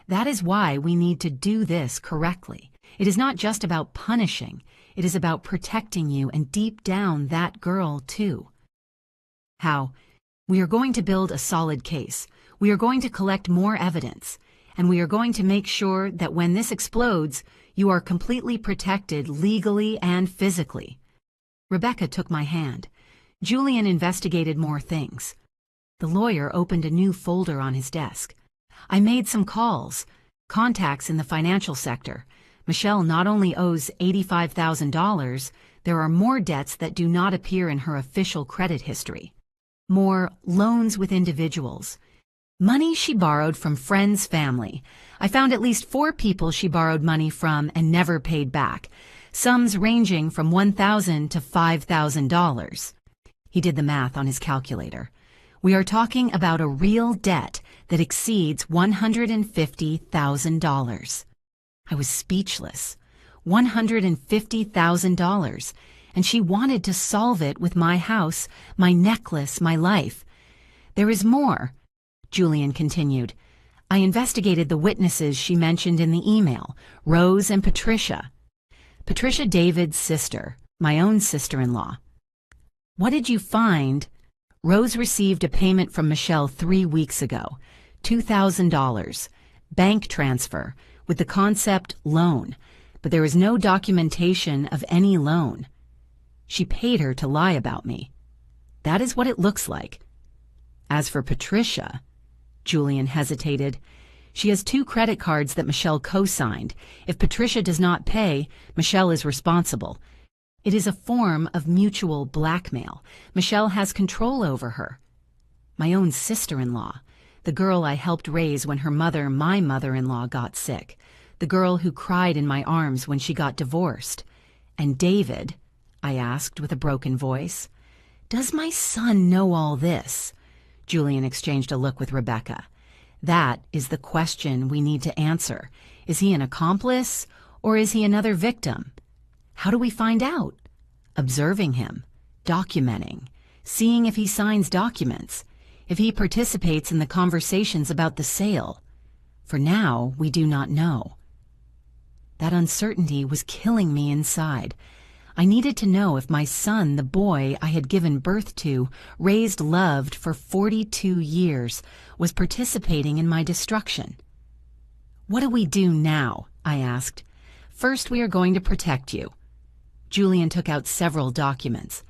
That is why we need to do this correctly. It is not just about punishing. It is about protecting you and deep down that girl too. How? We are going to build a solid case. We are going to collect more evidence. And we are going to make sure that when this explodes, you are completely protected legally and physically. Rebecca took my hand. Julian investigated more things. The lawyer opened a new folder on his desk. I made some calls. Contacts in the financial sector. Michelle not only owes $85,000, there are more debts that do not appear in her official credit history. More loans with individuals. Money she borrowed from friends' family. I found at least 4 people she borrowed money from and never paid back. Sums ranging from $1,000 to $5,000. He did the math on his calculator. We are talking about a real debt that exceeds $150,000. I was speechless. $150,000. And she wanted to solve it with my house, my necklace, my life. There is more, Julian continued. I investigated the witnesses she mentioned in the email, Rose and Patricia. Patricia David's sister, my own sister-in-law. What did you find? Rose received a payment from Michelle 3 weeks ago, $2,000, bank transfer, with the concept loan, but there is no documentation of any loan. She paid her to lie about me. That is what it looks like. As for Patricia, Julian hesitated. She has 2 credit cards that Michelle co-signed. If Patricia does not pay, Michelle is responsible. It is a form of mutual blackmail. Michelle has control over her. My own sister-in-law, the girl I helped raise when her mother, my mother-in-law, got sick, the girl who cried in my arms when she got divorced. And David, I asked with a broken voice. Does my son know all this? Julian exchanged a look with Rebecca. That is the question we need to answer. Is he an accomplice or is he another victim? How do we find out? Observing him, documenting, seeing if he signs documents, if he participates in the conversations about the sale. For now, we do not know. That uncertainty was killing me inside. I needed to know if my son, the boy I had given birth to, raised, loved for 42 years, was participating in my destruction. What do we do now? I asked. First, we are going to protect you. Julian took out several documents.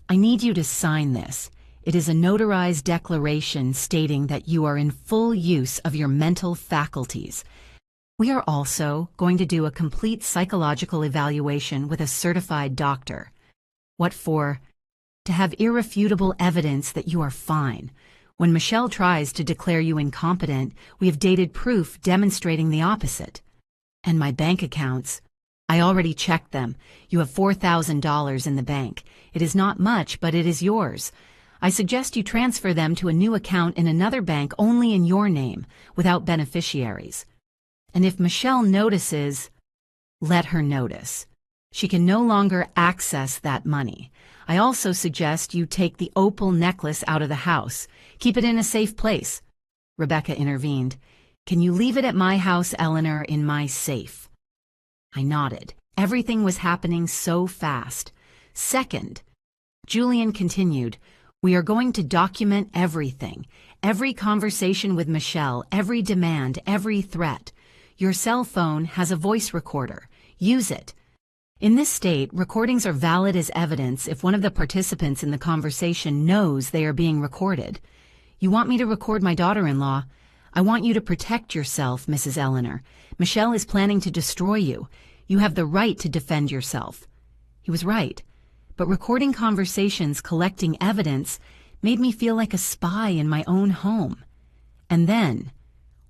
I need you to sign this. It is a notarized declaration stating that you are in full use of your mental faculties. We are also going to do a complete psychological evaluation with a certified doctor. What for? To have irrefutable evidence that you are fine. When Michelle tries to declare you incompetent, we have dated proof demonstrating the opposite. And my bank accounts. I already checked them. You have $4,000 in the bank. It is not much, but it is yours. I suggest you transfer them to a new account in another bank only in your name, without beneficiaries. And if Michelle notices, let her notice. She can no longer access that money. I also suggest you take the opal necklace out of the house. Keep it in a safe place. Rebecca intervened. Can you leave it at my house, Eleanor, in my safe? I nodded. Everything was happening so fast. Second, Julian continued, we are going to document everything. Every conversation with Michelle, every demand, every threat. Your cell phone has a voice recorder. Use it. In this state, recordings are valid as evidence if one of the participants in the conversation knows they are being recorded. You want me to record my daughter-in-law? I want you to protect yourself, Mrs. Eleanor. Michelle is planning to destroy you. You have the right to defend yourself. He was right. But recording conversations, collecting evidence, made me feel like a spy in my own home. And then,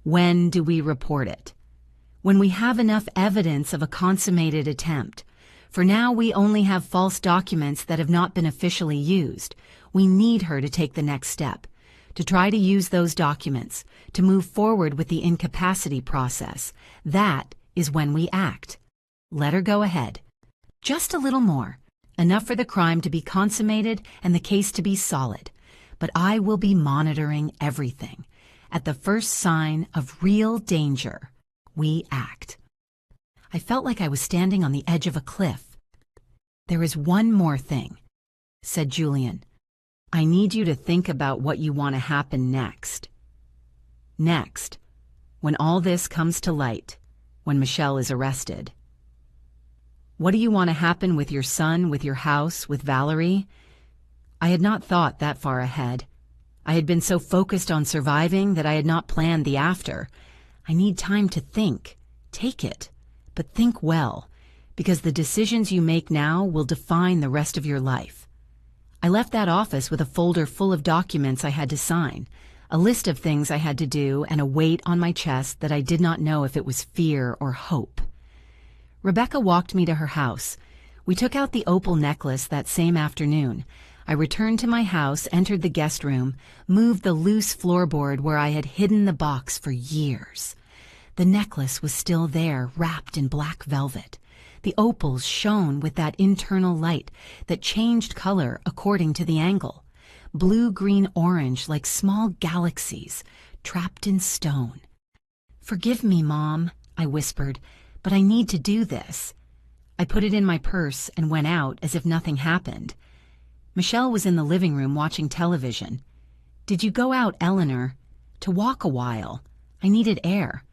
when do we report it? When we have enough evidence of a consummated attempt. For now, we only have false documents that have not been officially used. We need her to take the next step, to try to use those documents, to move forward with the incapacity process. That is when we act. Let her go ahead. Just a little more. Enough for the crime to be consummated and the case to be solid. But I will be monitoring everything. At the first sign of real danger, we act. I felt like I was standing on the edge of a cliff. There is one more thing, said Julian. I need you to think about what you want to happen next. Next, when all this comes to light, when Michelle is arrested. What do you want to happen with your son, with your house, with Valerie? I had not thought that far ahead. I had been so focused on surviving that I had not planned the after. I need time to think. Take it, but think well, because the decisions you make now will define the rest of your life. I left that office with a folder full of documents I had to sign, a list of things I had to do, and a weight on my chest that I did not know if it was fear or hope. Rebecca walked me to her house. We took out the opal necklace that same afternoon. I returned to my house, entered the guest room, moved the loose floorboard where I had hidden the box for years. The necklace was still there, wrapped in black velvet. The opals shone with that internal light that changed color according to the angle. Blue, green, orange, like small galaxies, trapped in stone. "Forgive me, Mom," I whispered, "but I need to do this." I put it in my purse and went out as if nothing happened. Michelle was in the living room watching television. "Did you go out, Eleanor?" "To walk a while. I needed air."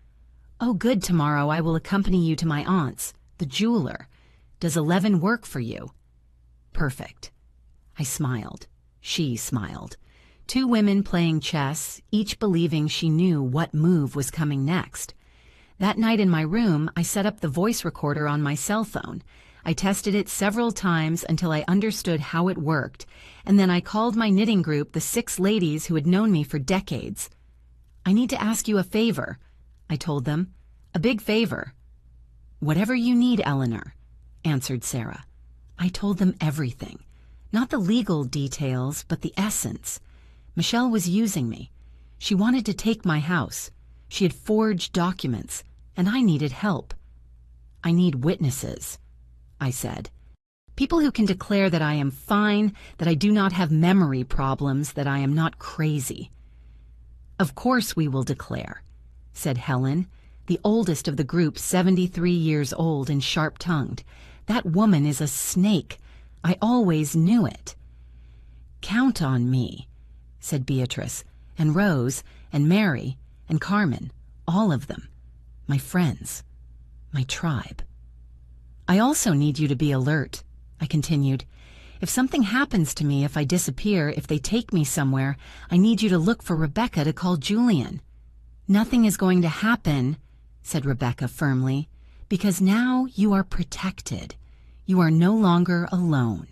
"Oh, good, tomorrow I will accompany you to my aunt's, the jeweler. Does 11 work for you?" "Perfect." I smiled. She smiled. Two women playing chess, each believing she knew what move was coming next. That night in my room, I set up the voice recorder on my cell phone. I tested it several times until I understood how it worked, and then I called my knitting group, the 6 ladies who had known me for decades. "I need to ask you a favor," I told them. "A big favor." "Whatever you need, Eleanor," answered Sarah. I told them everything. Not the legal details, but the essence. Michelle was using me. She wanted to take my house. She had forged documents, and I needed help. "I need witnesses," I said. "People who can declare that I am fine, that I do not have memory problems, that I am not crazy." "Of course we will declare," said Helen, the oldest of the group, 73 years old and sharp-tongued. "That woman is a snake. I always knew it." "Count on me," said Beatrice, and Rose, and Mary, and Carmen, all of them. My friends, my tribe. "I also need you to be alert," I continued. "If something happens to me, if I disappear, if they take me somewhere, I need you to look for Rebecca to call Julian." "Nothing is going to happen," said Rebecca firmly, "because now you are protected. You are no longer alone."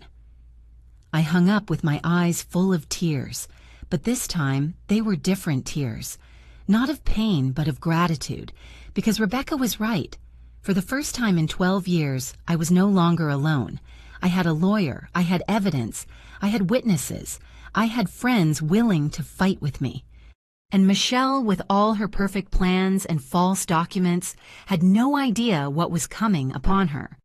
I hung up with my eyes full of tears, but this time they were different tears. Not of pain, but of gratitude, because Rebecca was right. For the first time in 12 years, I was no longer alone. I had a lawyer, I had evidence, I had witnesses, I had friends willing to fight with me. And Michelle, with all her perfect plans and false documents, had no idea what was coming upon her.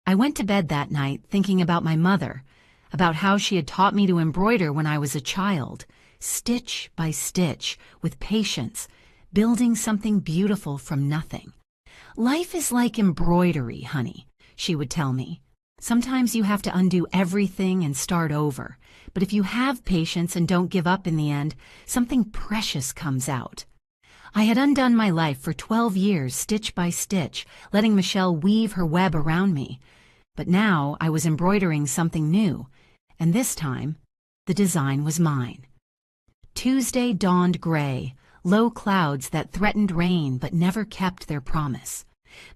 I went to bed that night thinking about my mother, about how she had taught me to embroider when I was a child, stitch by stitch, with patience, building something beautiful from nothing. "Life is like embroidery, honey," she would tell me. "Sometimes you have to undo everything and start over, but if you have patience and don't give up in the end, something precious comes out." I had undone my life for 12 years, stitch by stitch, letting Michelle weave her web around me. But now I was embroidering something new, and this time, the design was mine. Tuesday dawned gray, low clouds that threatened rain but never kept their promise.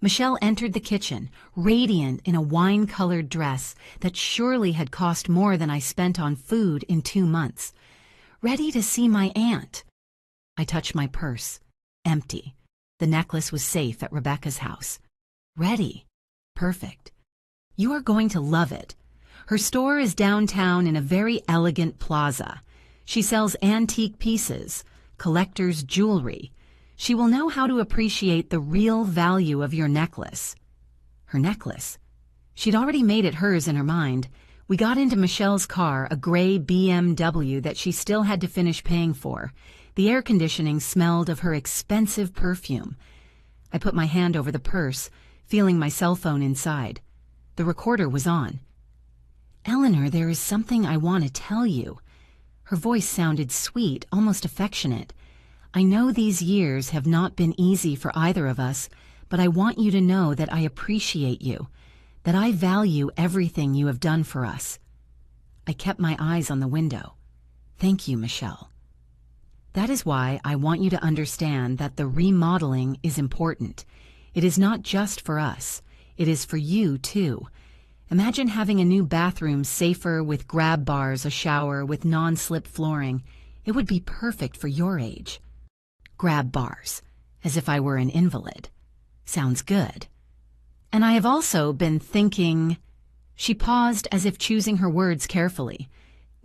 Michelle entered the kitchen, radiant in a wine-colored dress that surely had cost more than I spent on food in 2 months. "Ready to see my aunt." I touched my purse. Empty. The necklace was safe at Rebecca's house. "Ready. Perfect. You are going to love it. Her store is downtown in a very elegant plaza. She sells antique pieces, collector's jewelry. She will know how to appreciate the real value of your necklace." Her necklace? She'd already made it hers in her mind. We got into Michelle's car, a gray BMW that she still had to finish paying for. The air conditioning smelled of her expensive perfume. I put my hand over the purse, feeling my cell phone inside. The recorder was on. "Eleanor, there is something I want to tell you." Her voice sounded sweet, almost affectionate. "I know these years have not been easy for either of us, but I want you to know that I appreciate you, that I value everything you have done for us." I kept my eyes on the window. "Thank you, Michelle." That is why I want you to understand that the remodeling is important. It is not just for us. It is for you, too. Imagine having a new bathroom safer with grab bars, a shower with non-slip flooring. It would be perfect for your age. Grab bars, as if I were an invalid. Sounds good. And I have also been thinking... She paused as if choosing her words carefully.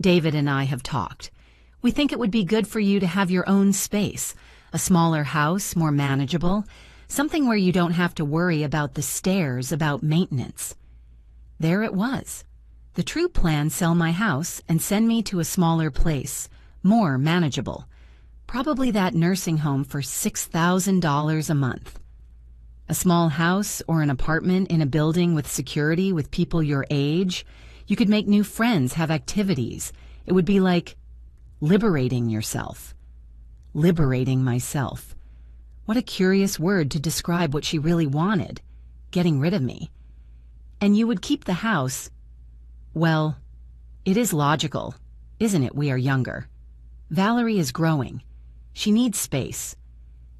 "David and I have talked. We think it would be good for you to have your own space, a smaller house, more manageable, something where you don't have to worry about the stairs, about maintenance." There it was. The true plan: sell my house and send me to a smaller place, more manageable. Probably that nursing home for $6,000 a month. A small house or an apartment in a building with security, with people your age. You could make new friends, have activities. It would be like liberating yourself. Liberating myself. What a curious word to describe what she really wanted. Getting rid of me. And you would keep the house. Well, it is logical, isn't it? We are younger. Valerie is growing. She needs space.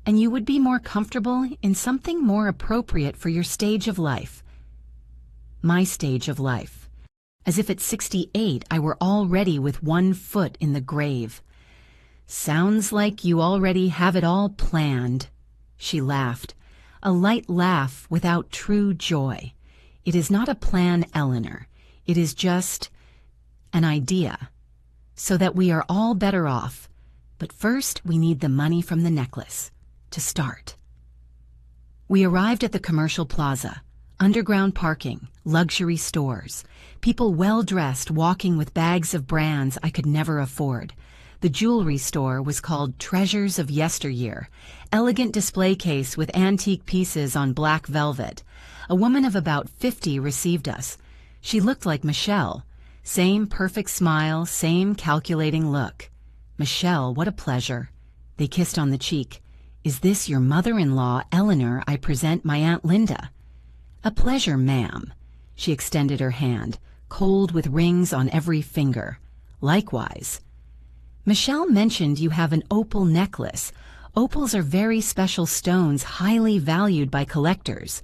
And you would be more comfortable in something more appropriate for your stage of life. My stage of life. As if at 68 I were already with one foot in the grave. "Sounds like you already have it all planned." She laughed, a light laugh without true joy. "It is not a plan, Eleanor. It is just an idea, so that we are all better off. But first we need the money from the necklace to start." We arrived at the commercial plaza. Underground parking, luxury stores, people well-dressed walking with bags of brands I could never afford. The jewelry store was called Treasures of Yesteryear, elegant display case with antique pieces on black velvet. A woman of about 50 received us. She looked like Michelle. Same perfect smile, same calculating look. "Michelle, what a pleasure." They kissed on the cheek. "Is this your mother-in-law, Eleanor? I present my Aunt Linda." "A pleasure, ma'am." She extended her hand, cold with rings on every finger. "Likewise." "Michelle mentioned you have an opal necklace. Opals are very special stones, highly valued by collectors."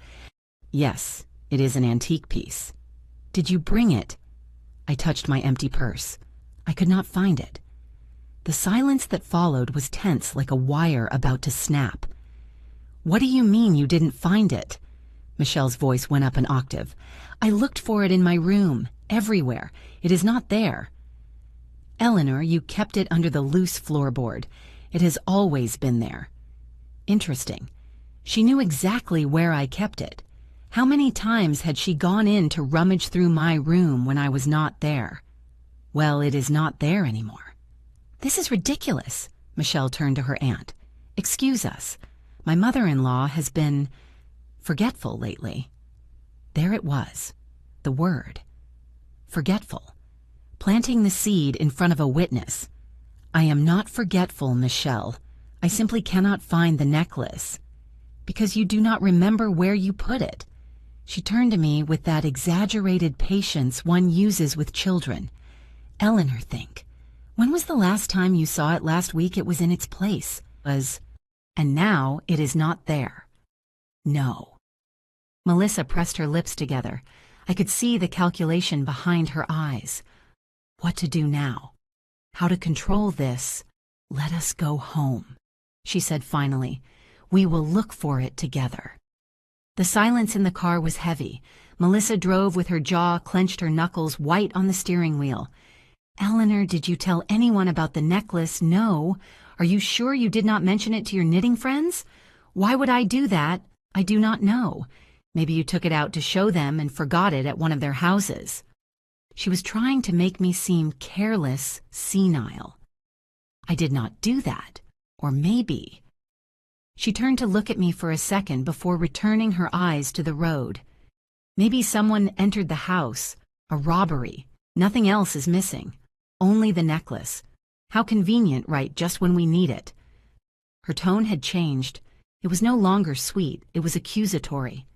"Yes, it is an antique piece." "Did you bring it?" I touched my empty purse. I could not find it. The silence that followed was tense, like a wire about to snap. "What do you mean you didn't find it?" Michelle's voice went up an octave. "I looked for it in my room, everywhere. It is not there." "Eleanor, you kept it under the loose floorboard. It has always been there." Interesting. She knew exactly where I kept it. How many times had she gone in to rummage through my room when I was not there? Well, it is not there anymore. "This is ridiculous." Michelle turned to her aunt. "Excuse us. My mother-in-law has been forgetful lately." There it was. The word. Forgetful. Planting the seed in front of a witness. "I am not forgetful, Michelle. I simply cannot find the necklace." "Because you do not remember where you put it." She turned to me with that exaggerated patience one uses with children. "Eleanor, think. When was the last time you saw it? Last week it was in its place. And now it is not there." "No." Melissa pressed her lips together. I could see the calculation behind her eyes. What to do now? How to control this? "Let us go home," she said finally. "We will look for it together." The silence in the car was heavy. Melissa drove with her jaw clenched, her knuckles white on the steering wheel. "Eleanor, did you tell anyone about the necklace?" "No." "Are you sure you did not mention it to your knitting friends?" "Why would I do that? I do not know." Maybe you took it out to show them and forgot it at one of their houses. She was trying to make me seem careless, senile. I did not do that. Or maybe. She turned to look at me for a second before returning her eyes to the road. Maybe someone entered the house. A robbery. Nothing else is missing. Only the necklace. How convenient, right, just when we need it. Her tone had changed. It was no longer sweet. It was accusatory.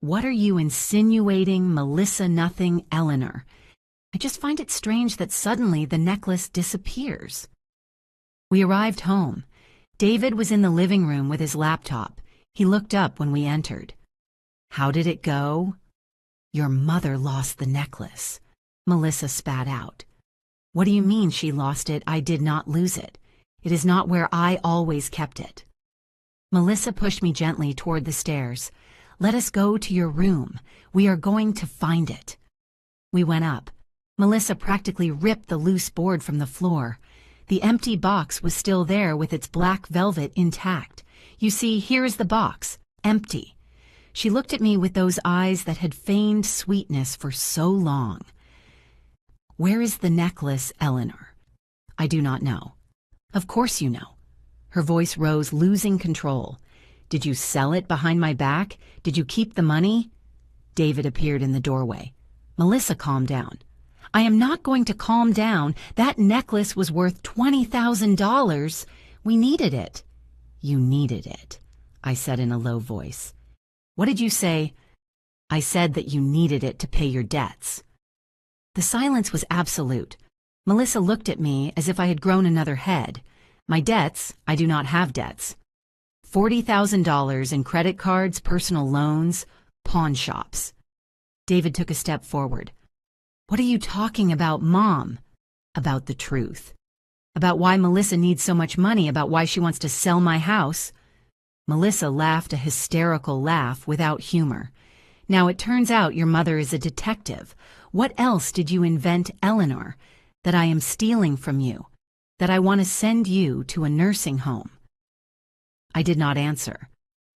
What are you insinuating, Melissa nothing, Eleanor? I just find it strange that suddenly the necklace disappears. We arrived home. David was in the living room with his laptop. He looked up when we entered. How did it go? Your mother lost the necklace. Melissa spat out. What do you mean she lost it? I did not lose it. It is not where I always kept it. Melissa pushed me gently toward the stairs. Let us go to your room. We are going to find it. We went up. Melissa practically ripped the loose board from the floor. The empty box was still there with its black velvet intact. You see, here is the box, empty. She looked at me with those eyes that had feigned sweetness for so long. Where is the necklace, Eleanor? I do not know. Of course you know. Her voice rose, losing control. Did you sell it behind my back? Did you keep the money? David appeared in the doorway. Melissa, calm down. I am not going to calm down. That necklace was worth $20,000. We needed it. You needed it, I said in a low voice. What did you say? I said that you needed it to pay your debts. The silence was absolute. Melissa looked at me as if I had grown another head. My debts? I do not have debts. $40,000 in credit cards, personal loans, pawn shops. David took a step forward. What are you talking about, Mom? About the truth. About why Melissa needs so much money, about why she wants to sell my house. Melissa laughed a hysterical laugh without humor. Now it turns out your mother is a detective. What else did you invent, Eleanor? That I am stealing from you. That I want to send you to a nursing home. I did not answer.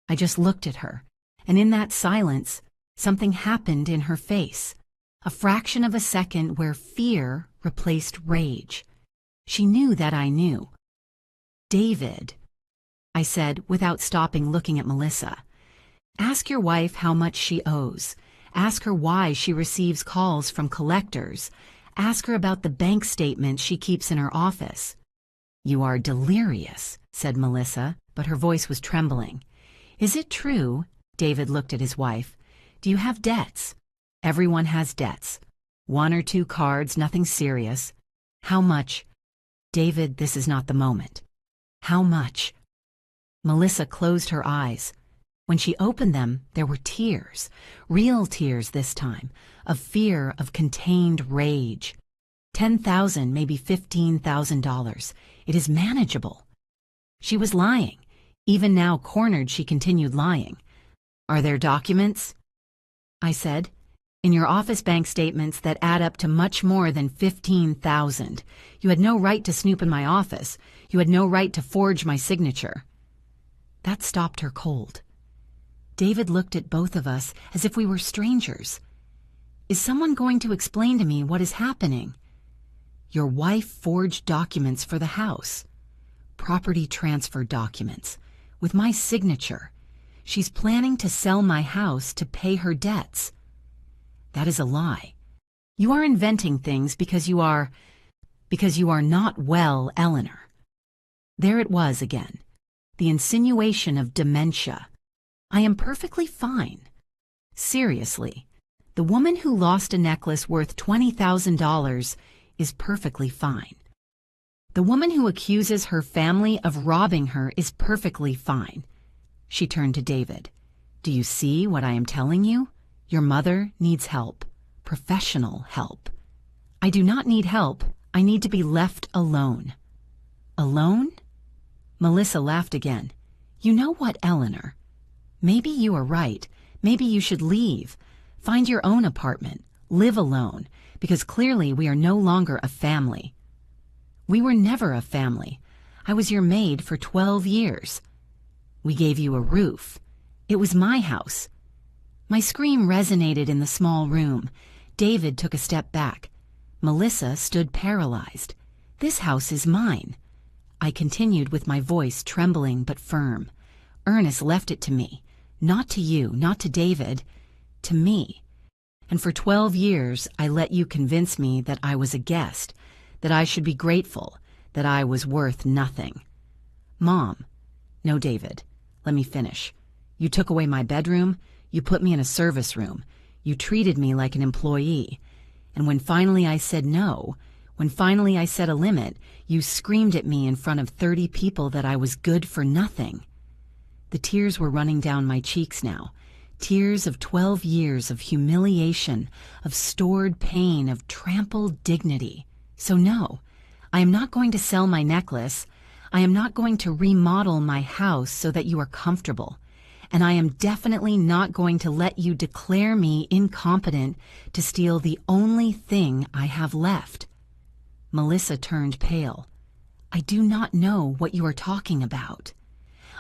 I just looked at her, and in that silence, something happened in her face. A fraction of a second where fear replaced rage. She knew that I knew. David, I said without stopping looking at Melissa. Ask your wife how much she owes. Ask her why she receives calls from collectors. Ask her about the bank statements she keeps in her office. You are delirious, said Melissa, but her voice was trembling. Is it true? David looked at his wife. Do you have debts? Everyone has debts. 1 or 2 cards, nothing serious. How much? David, this is not the moment. How much? Melissa closed her eyes. When she opened them, there were tears, real tears this time, of fear, of contained rage. $10,000, maybe $15,000. It is manageable. She was lying. Even now, cornered, she continued lying. Are there documents? I said. In your office bank statements that add up to much more than $15,000. You had no right to snoop in my office. You had no right to forge my signature. That stopped her cold. David looked at both of us as if we were strangers. Is someone going to explain to me what is happening? Your wife forged documents for the house. Property transfer documents. With my signature. She's planning to sell my house to pay her debts. That is a lie. You are inventing things because you are not well, Eleanor. There it was again. The insinuation of dementia. I am perfectly fine. Seriously, the woman who lost a necklace worth $20,000 is perfectly fine. The woman who accuses her family of robbing her is perfectly fine. She turned to David. Do you see what I am telling you? Your mother needs help. Professional help. I do not need help. I need to be left alone. Alone? Melissa laughed again. You know what, Eleanor? Maybe you are right. Maybe you should leave. Find your own apartment. Live alone. Because clearly we are no longer a family. We were never a family. I was your maid for 12 years. We gave you a roof. It was my house. My scream resonated in the small room. David took a step back. Melissa stood paralyzed. "This house is mine." I continued with my voice trembling but firm. "Ernest left it to me. Not to you, not to David. To me. And for 12 years, I let you convince me that I was a guest, that I should be grateful, that I was worth nothing. Mom." "No, David. Let me finish. You took away my bedroom. You put me in a service room. You treated me like an employee. And when finally I said no, when finally I set a limit, you screamed at me in front of 30 people that I was good for nothing." The tears were running down my cheeks now. Tears of 12 years of humiliation, of stored pain, of trampled dignity. So no, I am not going to sell my necklace. I am not going to remodel my house so that you are comfortable. And I am definitely not going to let you declare me incompetent to steal the only thing I have left. Melissa turned pale. "I do not know what you are talking about."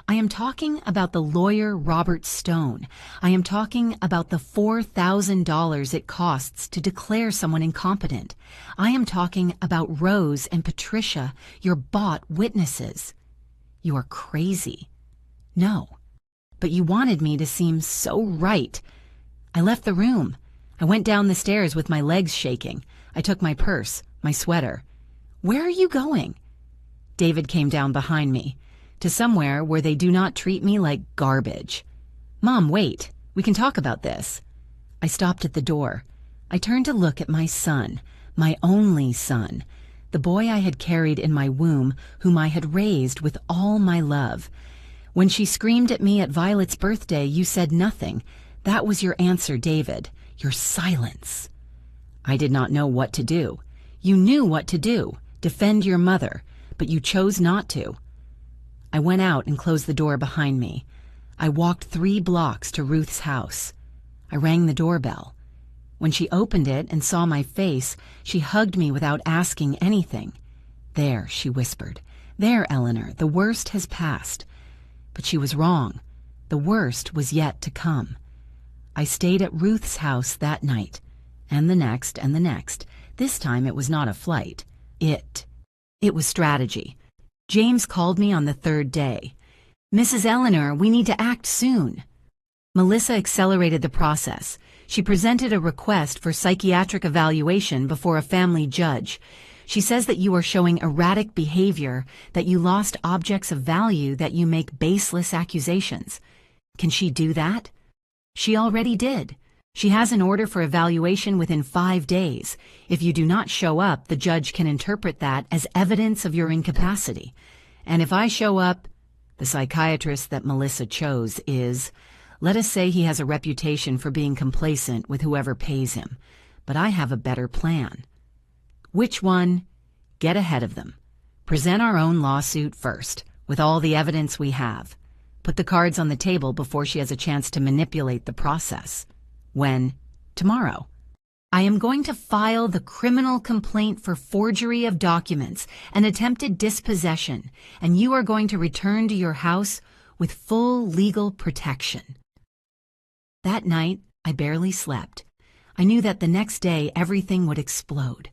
"I am talking about the lawyer Robert Stone. I am talking about the $4,000 it costs to declare someone incompetent. I am talking about Rose and Patricia, your bought witnesses." "You are crazy." "No. But you wanted me to seem so right." I left the room. I went down the stairs with my legs shaking. I took my purse, my sweater. "Where are you going?" David came down behind me. "To somewhere where they do not treat me like garbage." "Mom, wait. We can talk about this." I stopped at the door. I turned to look at my son, my only son, the boy I had carried in my womb, whom I had raised with all my love. "When she screamed at me at Violet's birthday, you said nothing. That was your answer, David. Your silence." "I did not know what to do." "You knew what to do. Defend your mother. But you chose not to." I went out and closed the door behind me. I walked 3 blocks to Ruth's house. I rang the doorbell. When she opened it and saw my face, she hugged me without asking anything. "There," she whispered. "There, Eleanor, the worst has passed." But she was wrong. The worst was yet to come. I stayed at Ruth's house that night, and the next and the next. This time it was not a flight. It was strategy. James called me on the 3rd day. "Mrs. Eleanor, we need to act soon." Melissa accelerated the process. She presented a request for psychiatric evaluation before a family judge. She says that you are showing erratic behavior, that you lost objects of value, that you make baseless accusations. Can she do that? She already did. She has an order for evaluation within 5 days. If you do not show up, the judge can interpret that as evidence of your incapacity. And if I show up, the psychiatrist that Melissa chose is, let us say he has a reputation for being complacent with whoever pays him. But I have a better plan. Which one? Get ahead of them. Present our own lawsuit first, with all the evidence we have. Put the cards on the table before she has a chance to manipulate the process. When? Tomorrow. I am going to file the criminal complaint for forgery of documents and attempted dispossession, and you are going to return to your house with full legal protection. That night, I barely slept. I knew that the next day everything would explode.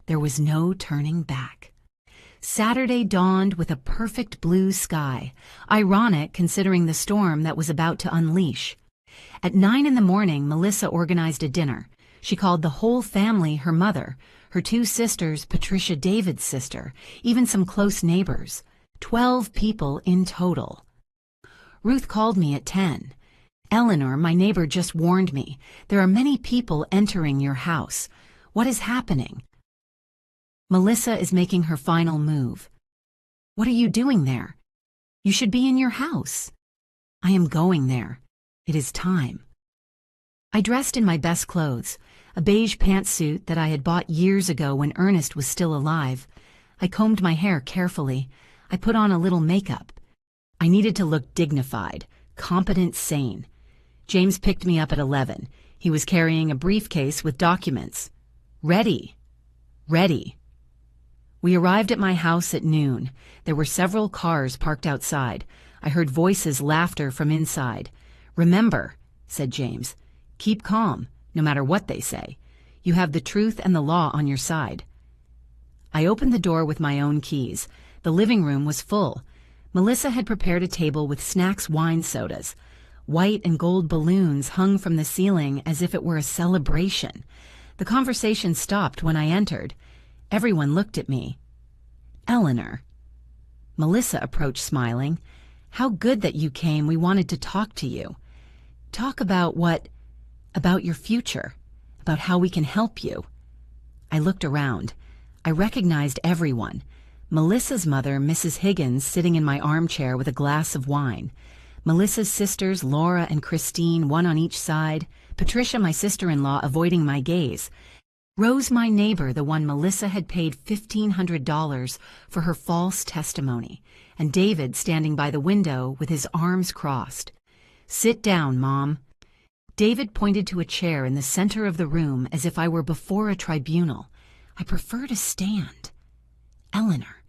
There was no turning back. Saturday dawned with a perfect blue sky, ironic considering the storm that was about to unleash. At 9 in the morning, Melissa organized a dinner. She called the whole family her mother, her 2 sisters, Patricia, David's sister, even some close neighbors. 12 people in total. Ruth called me at 10. "Eleanor, my neighbor just warned me. There are many people entering your house. What is happening?" "Melissa is making her final move." "What are you doing there?" "You should be in your house." "I am going there. It is time." I dressed in my best clothes, a beige pantsuit that I had bought years ago when Ernest was still alive. I combed my hair carefully. I put on a little makeup. I needed to look dignified, competent, sane. James picked me up at 11. He was carrying a briefcase with documents. Ready. Ready. We arrived at my house at noon. There were several cars parked outside. I heard voices, laughter from inside. "Remember," said James, Keep calm, no matter what they say. You have the truth and the law on your side. I opened the door with my own keys. The living room was full. Melissa had prepared a table with snacks, wine, sodas. White and gold balloons hung from the ceiling as if it were a celebration. The conversation stopped when I entered. Everyone looked at me. Eleanor. Melissa approached smiling. How good that you came. We wanted to talk to you. Talk about what? About your future. About how we can help you. I looked around. I recognized everyone. Melissa's mother, Mrs. Higgins, sitting in my armchair with a glass of wine. Melissa's sisters, Laura and Christine, one on each side. Patricia, my sister-in-law, avoiding my gaze. Rose, my neighbor, the one Melissa had paid $1,500 for her false testimony. And David standing by the window with his arms crossed. Sit down, Mom. David pointed to a chair in the center of the room as if I were before a tribunal. I prefer to stand. Eleanor,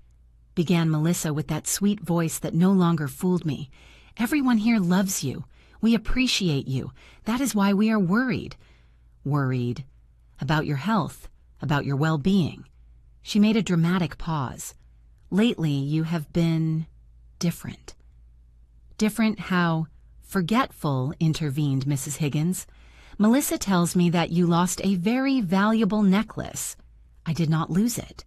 began Melissa with that sweet voice that no longer fooled me. Everyone here loves you. We appreciate you. That is why we are worried. Worried about your health, about your well-being. She made a dramatic pause. Lately, you have been different. Different how? Forgetful, intervened Mrs. Higgins. Melissa tells me that you lost a very valuable necklace. I did not lose it.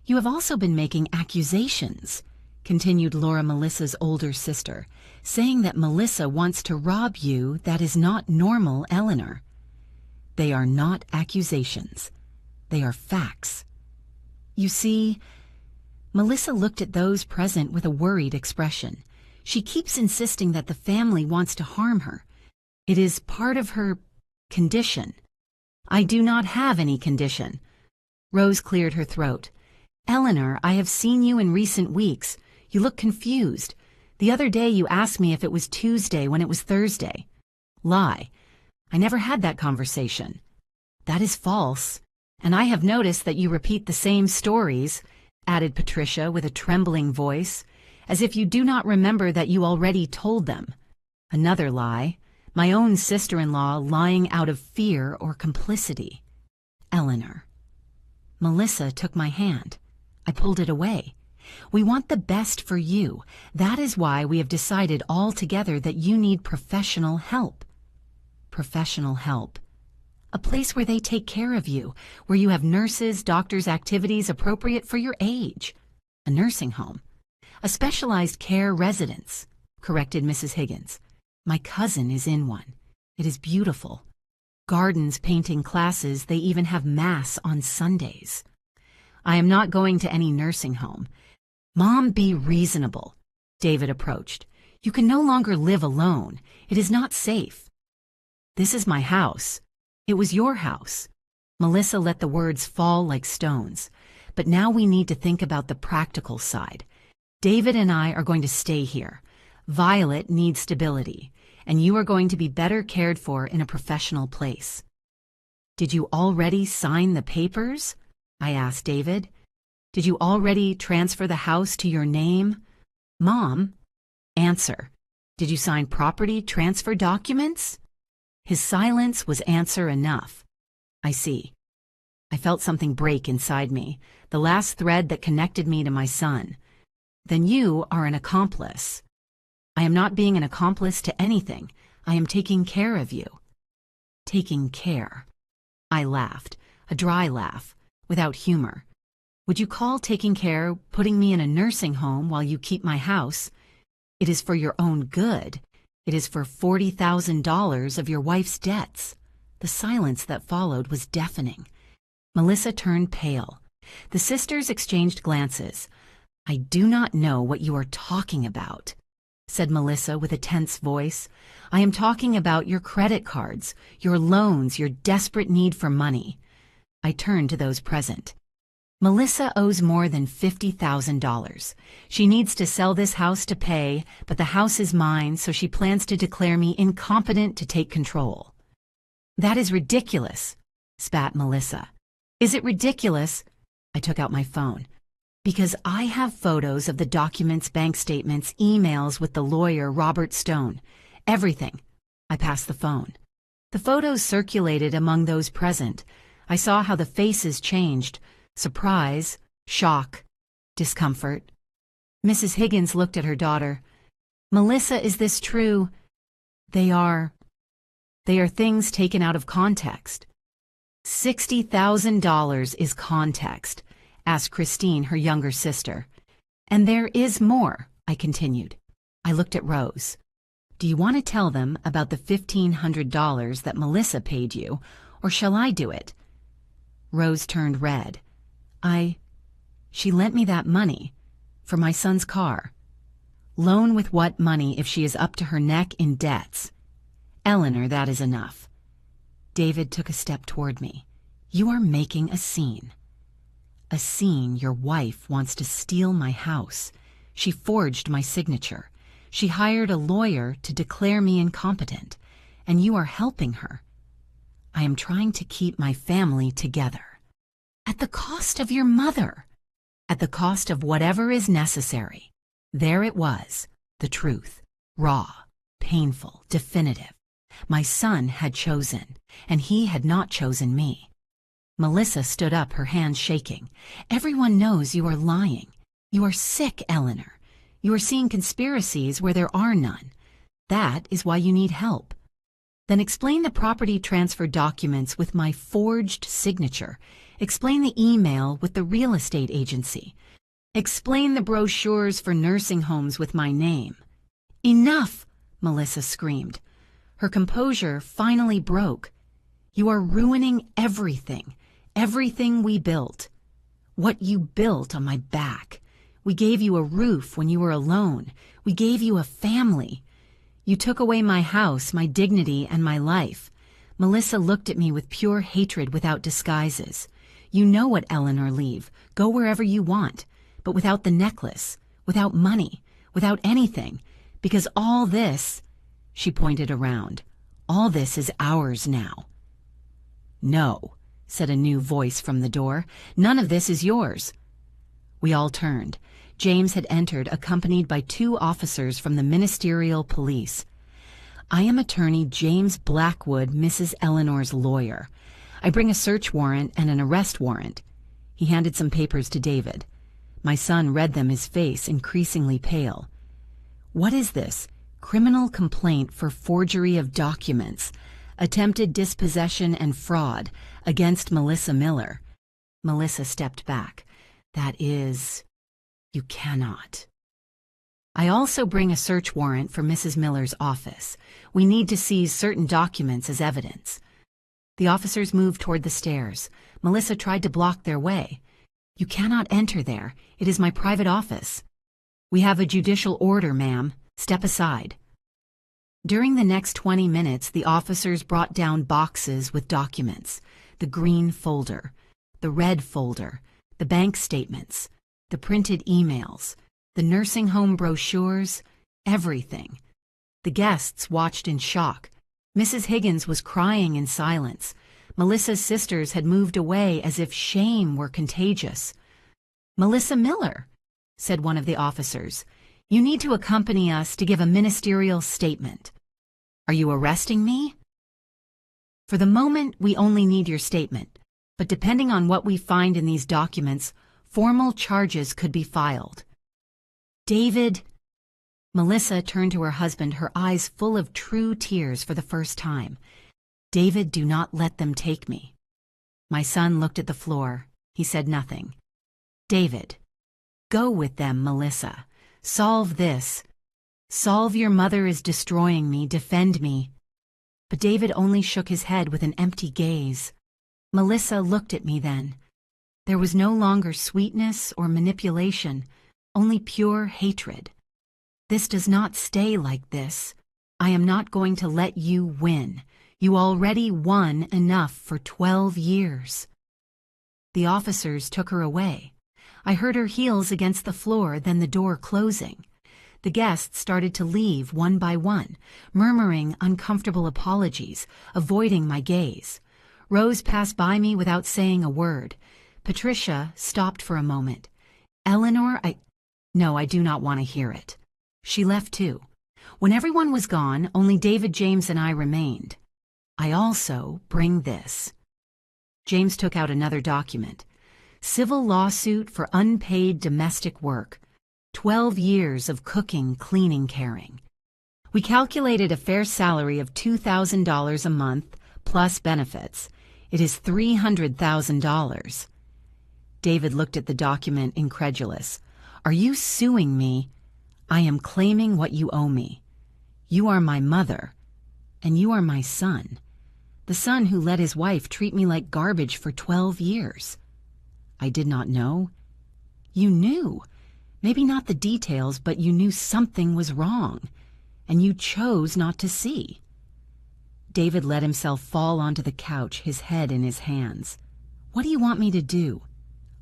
You have also been making accusations, continued Laura, Melissa's older sister, saying that Melissa wants to rob you. That is not normal, Eleanor. They are not accusations. They are facts. You see, Melissa looked at those present with a worried expression. She keeps insisting that the family wants to harm her. It is part of her condition. I do not have any condition. Rose cleared her throat. Eleanor, I have seen you in recent weeks. You look confused. The other day you asked me if it was Tuesday when it was Thursday. Lie. I never had that conversation. That is false. And I have noticed that you repeat the same stories, added Patricia with a trembling voice, as if you do not remember that you already told them. Another lie. My own sister-in-law lying out of fear or complicity. Eleanor. Melissa took my hand. I pulled it away. We want the best for you. That is why we have decided all together that you need professional help. Professional help. A place where they take care of you, where you have nurses, doctors, activities appropriate for your age. A nursing home. A specialized care residence, corrected Mrs. Higgins. My cousin is in one. It is beautiful. Gardens, painting classes, they even have mass on Sundays. I am not going to any nursing home. Mom, be reasonable. David approached. You can no longer live alone. It is not safe. This is my house. It was your house. Melissa let the words fall like stones. But now we need to think about the practical side. David and I are going to stay here. Violet needs stability, and you are going to be better cared for in a professional place. Did you already sign the papers? I asked David. Did you already transfer the house to your name? Mom, answer. Did you sign property transfer documents? His silence was answer enough. I see. I felt something break inside me, the last thread that connected me to my son. Then you are an accomplice. I am not being an accomplice to anything. I am taking care of you. Taking care. I laughed, a dry laugh, without humor. Would you call taking care putting me in a nursing home while you keep my house? It is for your own good. It is for $40,000 of your wife's debts. The silence that followed was deafening. Melissa turned pale. The sisters exchanged glances. I do not know what you are talking about, said Melissa with a tense voice. I am talking about your credit cards, your loans, your desperate need for money. I turned to those present. Melissa owes more than $50,000. She needs to sell this house to pay, but the house is mine, so she plans to declare me incompetent to take control. That is ridiculous, spat Melissa. Is it ridiculous? I took out my phone. Because I have photos of the documents, bank statements, emails with the lawyer, Robert Stone. Everything. I passed the phone. The photos circulated among those present. I saw how the faces changed: surprise, shock, discomfort. Mrs. Higgins looked at her daughter. "Melissa, is this true?" They are things taken out of context." $60,000 is context, asked Christine, her younger sister. "And there is more," I continued. I looked at Rose. "Do you want to tell them about the $1,500 that Melissa paid you, or shall I do it?" Rose turned red. She lent me that money for my son's car." "Loan with what money if she is up to her neck in debts?" "Eleanor, that is enough." David took a step toward me. "You are making a scene." "A scene? Your wife wants to steal my house. She forged my signature. She hired a lawyer to declare me incompetent, and you are helping her." "I am trying to keep my family together." "At the cost of your mother." "At the cost of whatever is necessary." There it was, the truth, raw, painful, definitive. My son had chosen, and he had not chosen me. Melissa stood up, her hands shaking. "Everyone knows you are lying. You are sick, Eleanor. You are seeing conspiracies where there are none. That is why you need help." "Then explain the property transfer documents with my forged signature. Explain the email with the real estate agency. Explain the brochures for nursing homes with my name." "Enough!" Melissa screamed. Her composure finally broke. "You are ruining everything, everything we built. What you built on my back. We gave you a roof when you were alone. We gave you a family. You took away my house, my dignity, and my life." Melissa looked at me with pure hatred without disguises. "You know what, Eleanor, leave. Go wherever you want. But without the necklace, without money, without anything. Because all this," she pointed around, "all this is ours now." "No," said a new voice from the door. "None of this is yours." We all turned. James had entered, accompanied by 2 officers from the ministerial police. "I am attorney James Blackwood, Mrs. Eleanor's lawyer. I bring a search warrant and an arrest warrant." He handed some papers to David. My son read them, his face increasingly pale. "What is this? Criminal complaint for forgery of documents, attempted dispossession and fraud against Melissa Miller." Melissa stepped back. "That is... you cannot." "I also bring a search warrant for Mrs. Miller's office. We need to seize certain documents as evidence." The officers moved toward the stairs. Melissa tried to block their way. "You cannot enter there. It is my private office." "We have a judicial order, ma'am. Step aside." During the next 20 minutes, the officers brought down boxes with documents: the green folder, the red folder, the bank statements, the printed emails, the nursing home brochures, everything. The guests watched in shock. Mrs. Higgins was crying in silence. Melissa's sisters had moved away as if shame were contagious. "Melissa Miller," said one of the officers, "you need to accompany us to give a ministerial statement." "Are you arresting me?" "For the moment, we only need your statement, but depending on what we find in these documents, formal charges could be filed." "David..." Melissa turned to her husband, her eyes full of true tears for the first time. "David, do not let them take me." My son looked at the floor. He said nothing. "David, go with them, Melissa. Solve this. Solve your mother is destroying me. Defend me." But David only shook his head with an empty gaze. Melissa looked at me then. There was no longer sweetness or manipulation, only pure hatred. "This does not stay like this. I am not going to let you win. You already won enough for 12 years. The officers took her away. I heard her heels against the floor, then the door closing. The guests started to leave one by one, murmuring uncomfortable apologies, avoiding my gaze. Rose passed by me without saying a word. Patricia stopped for a moment. "Eleanor, No, I do not want to hear it." She left too. When everyone was gone, only David, James, and I remained. I also bring this." James took out another document. Civil lawsuit for unpaid domestic work. 12 years of cooking, cleaning, caring. We calculated a fair salary of $2,000 a month plus benefits. It is $300,000. David looked at the document, incredulous. "Are you suing me?" "I am claiming what you owe me. You are my mother, and you are my son. The son who let his wife treat me like garbage for 12 years. I did not know." "You knew. Maybe not the details, but you knew something was wrong, and you chose not to see." David let himself fall onto the couch, his head in his hands. "What do you want me to do?"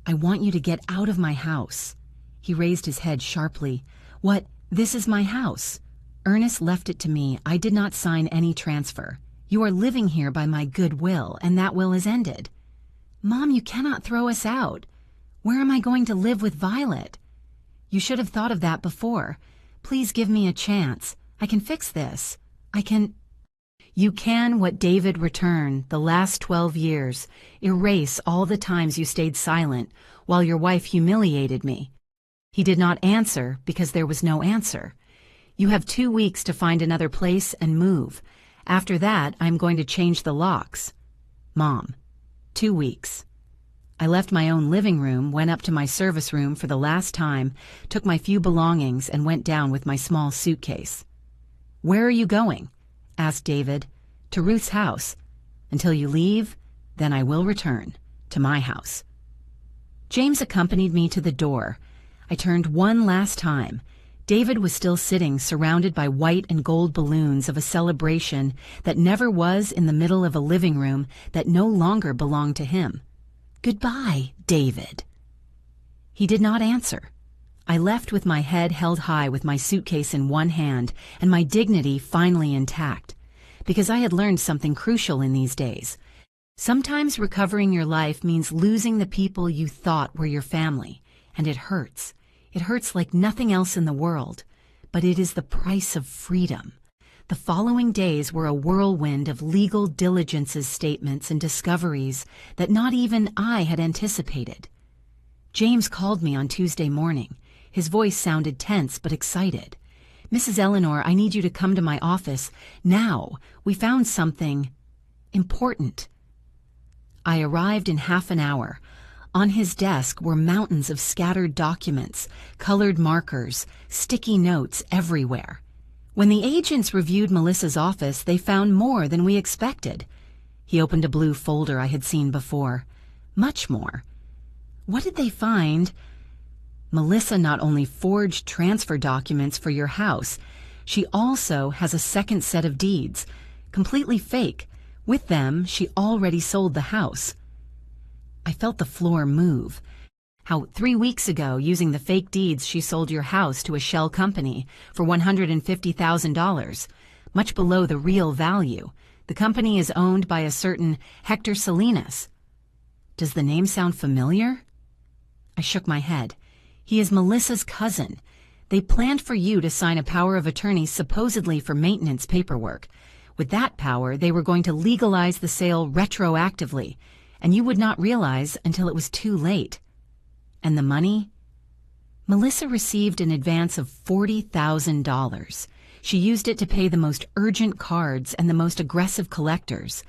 "I want you to get out of my house." He raised his head sharply. "What? This is my house. Ernest left it to me. I did not sign any transfer. You are living here by my good will, and that will is ended." "Mom, you cannot throw us out. Where am I going to live with Violet?" "You should have thought of that before. Please give me a chance. I can fix this. I can—" "You can what David returned the last 12 years. Erase all the times you stayed silent while your wife humiliated me." He did not answer because there was no answer. "You have 2 weeks to find another place and move. After that, I'm going to change the locks." "Mom, 2 weeks." I left my own living room, went up to my service room for the last time, took my few belongings, and went down with my small suitcase. "Where are you going?" asked David. "To Ruth's house. Until you leave, then I will return to my house." James accompanied me to the door. I turned one last time. David was still sitting, surrounded by white and gold balloons of a celebration that never was, in the middle of a living room that no longer belonged to him. "Goodbye, David." He did not answer. I left with my head held high, with my suitcase in one hand and my dignity finally intact, because I had learned something crucial in these days. Sometimes recovering your life means losing the people you thought were your family, and it hurts. It hurts like nothing else in the world, but it is the price of freedom. The following days were a whirlwind of legal diligences, statements, and discoveries that not even I had anticipated. James called me on Tuesday morning. His voice sounded tense but excited. "Mrs. Eleanor, I need you to come to my office now. We found something important." I arrived in half an hour. On his desk were mountains of scattered documents, colored markers, sticky notes everywhere. When the agents reviewed Melissa's office, they found more than we expected. He opened a blue folder I had seen before. Much more. What did they find? "Melissa not only forged transfer documents for your house, she also has a second set of deeds, completely fake. With them, she already sold the house." I felt the floor move. How 3 weeks ago, using the fake deeds, she sold your house to a shell company for $150,000, much below the real value. The company is owned by a certain Hector Salinas. Does the name sound familiar? I shook my head. He is Melissa's cousin. They planned for you to sign a power of attorney supposedly for maintenance paperwork. With that power, they were going to legalize the sale retroactively, and you would not realize until it was too late. And the money? Melissa received an advance of $40,000. She used it to pay the most urgent cards and the most aggressive collectors.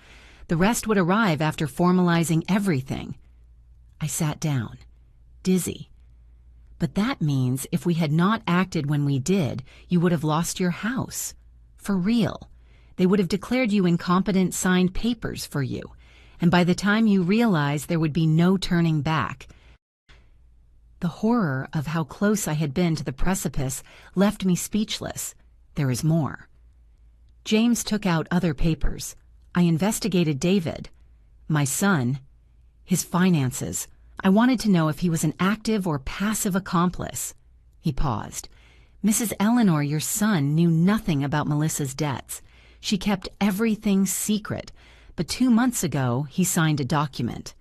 The rest would arrive after formalizing everything. I sat down, dizzy. But that means if we had not acted when we did, you would have lost your house. For real. They would have declared you incompetent, signed papers for you. And by the time you realized, there would be no turning back. The horror of how close I had been to the precipice left me speechless. There is more. James took out other papers. I investigated David, my son, his finances. I wanted to know if he was an active or passive accomplice. He paused. "Mrs. Eleanor, your son, knew nothing about Melissa's debts. She kept everything secret, but 2 months ago he signed a document."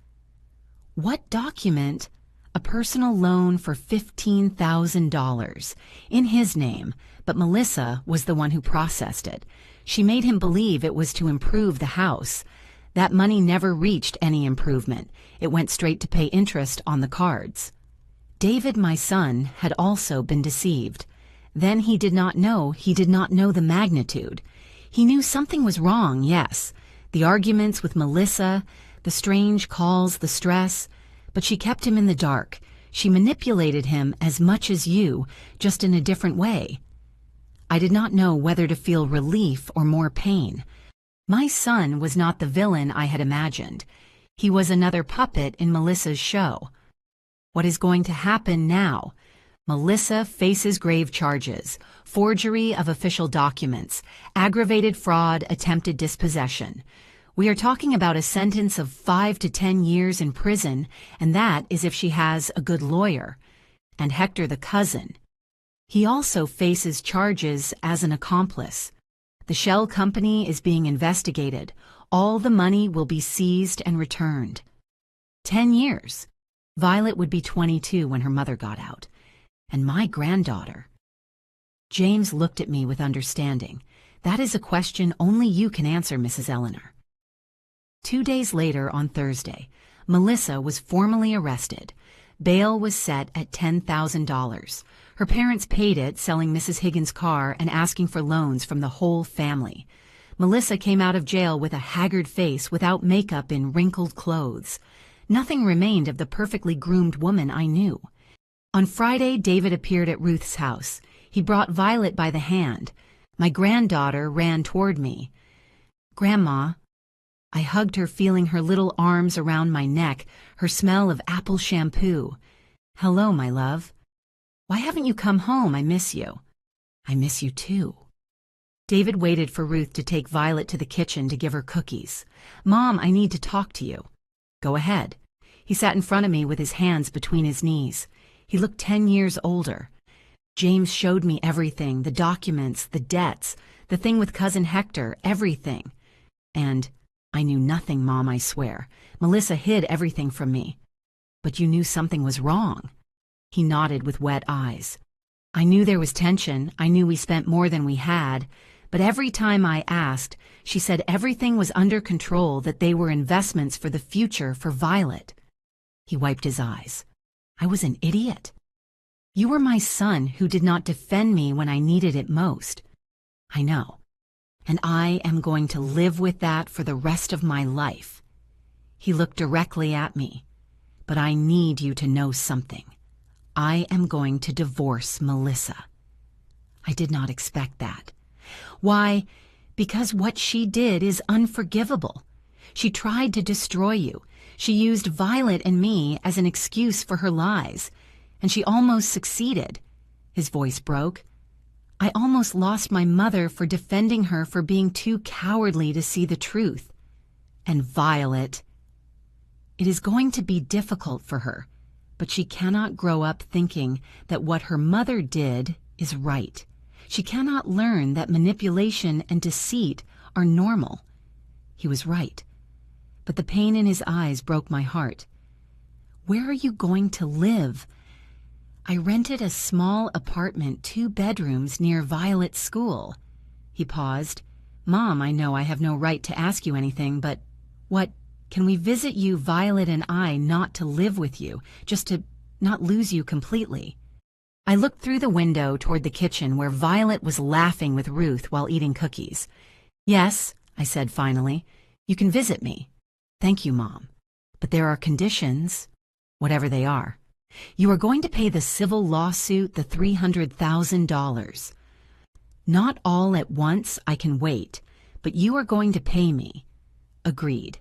"What document?" a personal loan for $15,000 in his name, but Melissa was the one who processed it. She made him believe it was to improve the house. That money never reached any improvement. It went straight to pay interest on the cards. David, my son, had also been deceived. Then he did not know the magnitude. He knew something was wrong, yes. The arguments with Melissa, the strange calls, the stress. But she kept him in the dark. She manipulated him as much as you, just in a different way. I did not know whether to feel relief or more pain. My son was not the villain I had imagined. He was another puppet in Melissa's show. What is going to happen now? Melissa faces grave charges: forgery of official documents, aggravated fraud, attempted dispossession. We are talking about a sentence of 5 to 10 years in prison, and that is if she has a good lawyer. And Hector, the cousin, he also faces charges as an accomplice. The shell company is being investigated. All the money will be seized and returned. 10 years. Violet would be 22 when her mother got out. And my granddaughter. James looked at me with understanding. That is a question only you can answer, Mrs. Eleanor. 2 days later, on Thursday, Melissa was formally arrested. Bail was set at $10,000. Her parents paid it, selling Mrs. Higgins' car and asking for loans from the whole family. Melissa came out of jail with a haggard face, without makeup, in wrinkled clothes. Nothing remained of the perfectly groomed woman I knew. On Friday, David appeared at Ruth's house. He brought Violet by the hand. My granddaughter ran toward me. "Grandma." I hugged her, feeling her little arms around my neck, her smell of apple shampoo. "Hello, my love. Why haven't you come home? I miss you." "I miss you too." David waited for Ruth to take Violet to the kitchen to give her cookies. "Mom, I need to talk to you." "Go ahead." He sat in front of me with his hands between his knees. He looked 10 years older. James showed me everything, the documents, the debts, the thing with Cousin Hector, everything. And I knew nothing, Mom, I swear. Melissa hid everything from me. "But you knew something was wrong." He nodded with wet eyes. "I knew there was tension. I knew we spent more than we had. But every time I asked, she said everything was under control, that they were investments for the future for Violet." He wiped his eyes. "I was an idiot. You were my son who did not defend me when I needed it most." "I know. And I am going to live with that for the rest of my life." He looked directly at me. "But I need you to know something. I am going to divorce Melissa." I did not expect that. "Why?" "Because what she did is unforgivable. She tried to destroy you. She used Violet and me as an excuse for her lies. And she almost succeeded." His voice broke. "I almost lost my mother for defending her for being too cowardly to see the truth. And Violet. It is going to be difficult for her, but she cannot grow up thinking that what her mother did is right. She cannot learn that manipulation and deceit are normal." He was right. But the pain in his eyes broke my heart. "Where are you going to live?" "I rented a small apartment, 2 bedrooms, near Violet's school." He paused. "Mom, I know I have no right to ask you anything, but what, can we visit you, Violet and I, not to live with you, just to not lose you completely?" I looked through the window toward the kitchen, where Violet was laughing with Ruth while eating cookies. "Yes," I said finally, "you can visit me." "Thank you, Mom. But there are conditions, whatever they are. You are going to pay the civil lawsuit, the $300,000. Not all at once, I can wait, but you are going to pay me." "Agreed.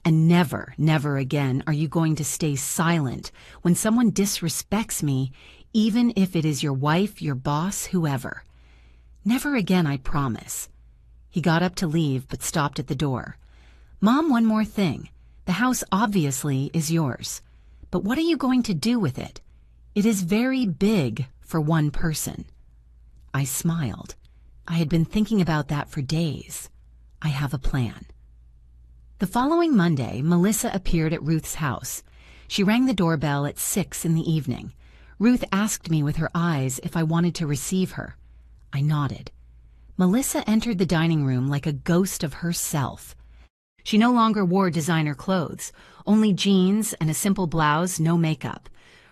And never, never again are you going to stay silent when someone disrespects me, even if it is your wife, your boss, whoever. Never again, I promise." He got up to leave, but stopped at the door. "Mom, one more thing. The house obviously is yours. But what are you going to do with it? It is very big for one person." I smiled. I had been thinking about that for days. I have a plan. The following Monday, Melissa appeared at Ruth's house. She rang the doorbell at 6 in the evening. Ruth asked me with her eyes if I wanted to receive her. I nodded. Melissa entered the dining room like a ghost of herself. She no longer wore designer clothes, only jeans and a simple blouse, no makeup.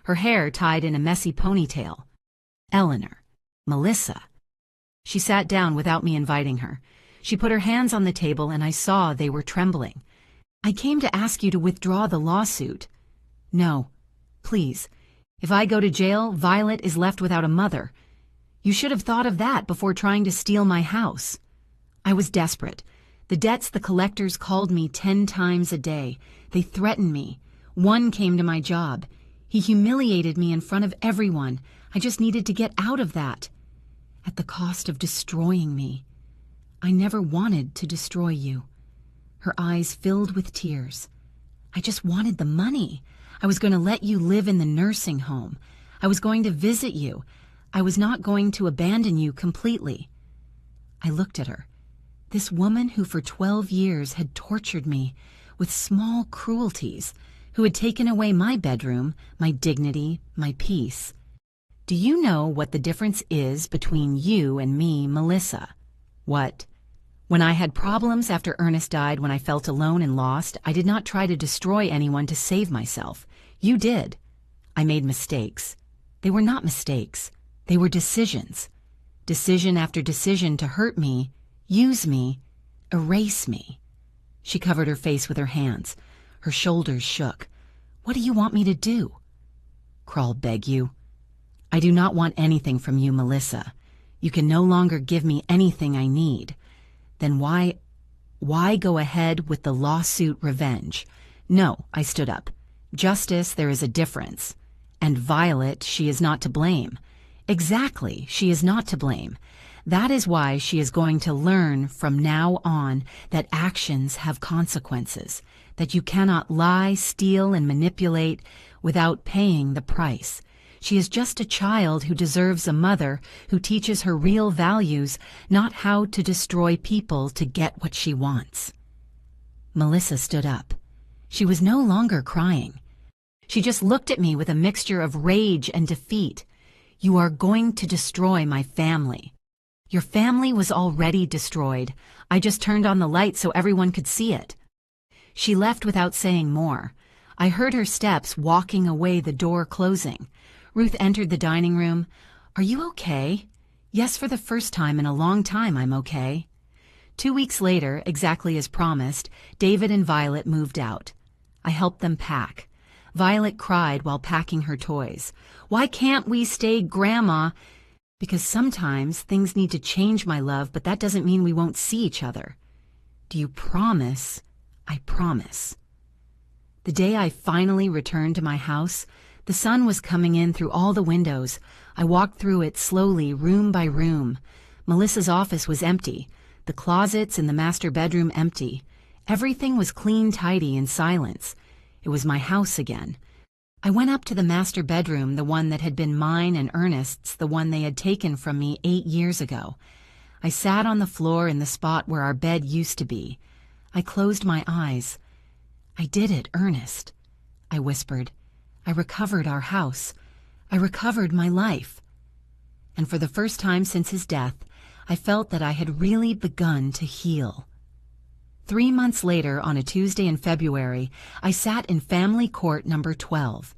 Her hair tied in a messy ponytail. Eleanor. Melissa. She sat down without me inviting her. She put her hands on the table and I saw they were trembling. I came to ask you to withdraw the lawsuit. No. Please. If I go to jail, Violet is left without a mother. You should have thought of that before trying to steal my house. I was desperate. The debts the collectors called me 10 times a day. They threatened me. One came to my job. He humiliated me in front of everyone. I just needed to get out of that. At the cost of destroying me. I never wanted to destroy you. Her eyes filled with tears. I just wanted the money. I was going to let you live in the nursing home. I was going to visit you. I was not going to abandon you completely. I looked at her. This woman who for 12 years had tortured me with small cruelties, who had taken away my bedroom, my dignity, my peace. Do you know what the difference is between you and me, Melissa? What? When I had problems after Ernest died, when I felt alone and lost, I did not try to destroy anyone to save myself. You did. I made mistakes. They were not mistakes. They were decisions. Decision after decision to hurt me, use me, erase me. She covered her face with her hands. Her shoulders shook. What do you want me to do? Crawl beg you. I do not want anything from you, Melissa. You can no longer give me anything I need. Then why go ahead with the lawsuit revenge? No, I stood up. Justice, there is a difference. And Violet, she is not to blame. Exactly, she is not to blame. That is why she is going to learn from now on that actions have consequences, that you cannot lie, steal, and manipulate without paying the price. She is just a child who deserves a mother who teaches her real values, not how to destroy people to get what she wants. Melissa stood up. She was no longer crying. She just looked at me with a mixture of rage and defeat. You are going to destroy my family. Your family was already destroyed. I just turned on the light so everyone could see it. She left without saying more. I heard her steps walking away, the door closing. Ruth entered the dining room. Are you okay? Yes, for the first time in a long time, I'm okay. 2 weeks later, exactly as promised, David and Violet moved out. I helped them pack. Violet cried while packing her toys. Why can't we stay, Grandma? Because sometimes things need to change, my love, but that doesn't mean we won't see each other. Do you promise? I promise. The day I finally returned to my house, the sun was coming in through all the windows. I walked through it slowly, room by room. Melissa's office was empty. The closets in the master bedroom empty. Everything was clean, tidy, in silence. It was my house again. I went up to the master bedroom, the one that had been mine and Ernest's, the one they had taken from me 8 years ago. I sat on the floor in the spot where our bed used to be. I closed my eyes. I did it, Ernest. I whispered. I recovered our house. I recovered my life. And for the first time since his death, I felt that I had really begun to heal. 3 months later, on a Tuesday in February, I sat in family court number 12.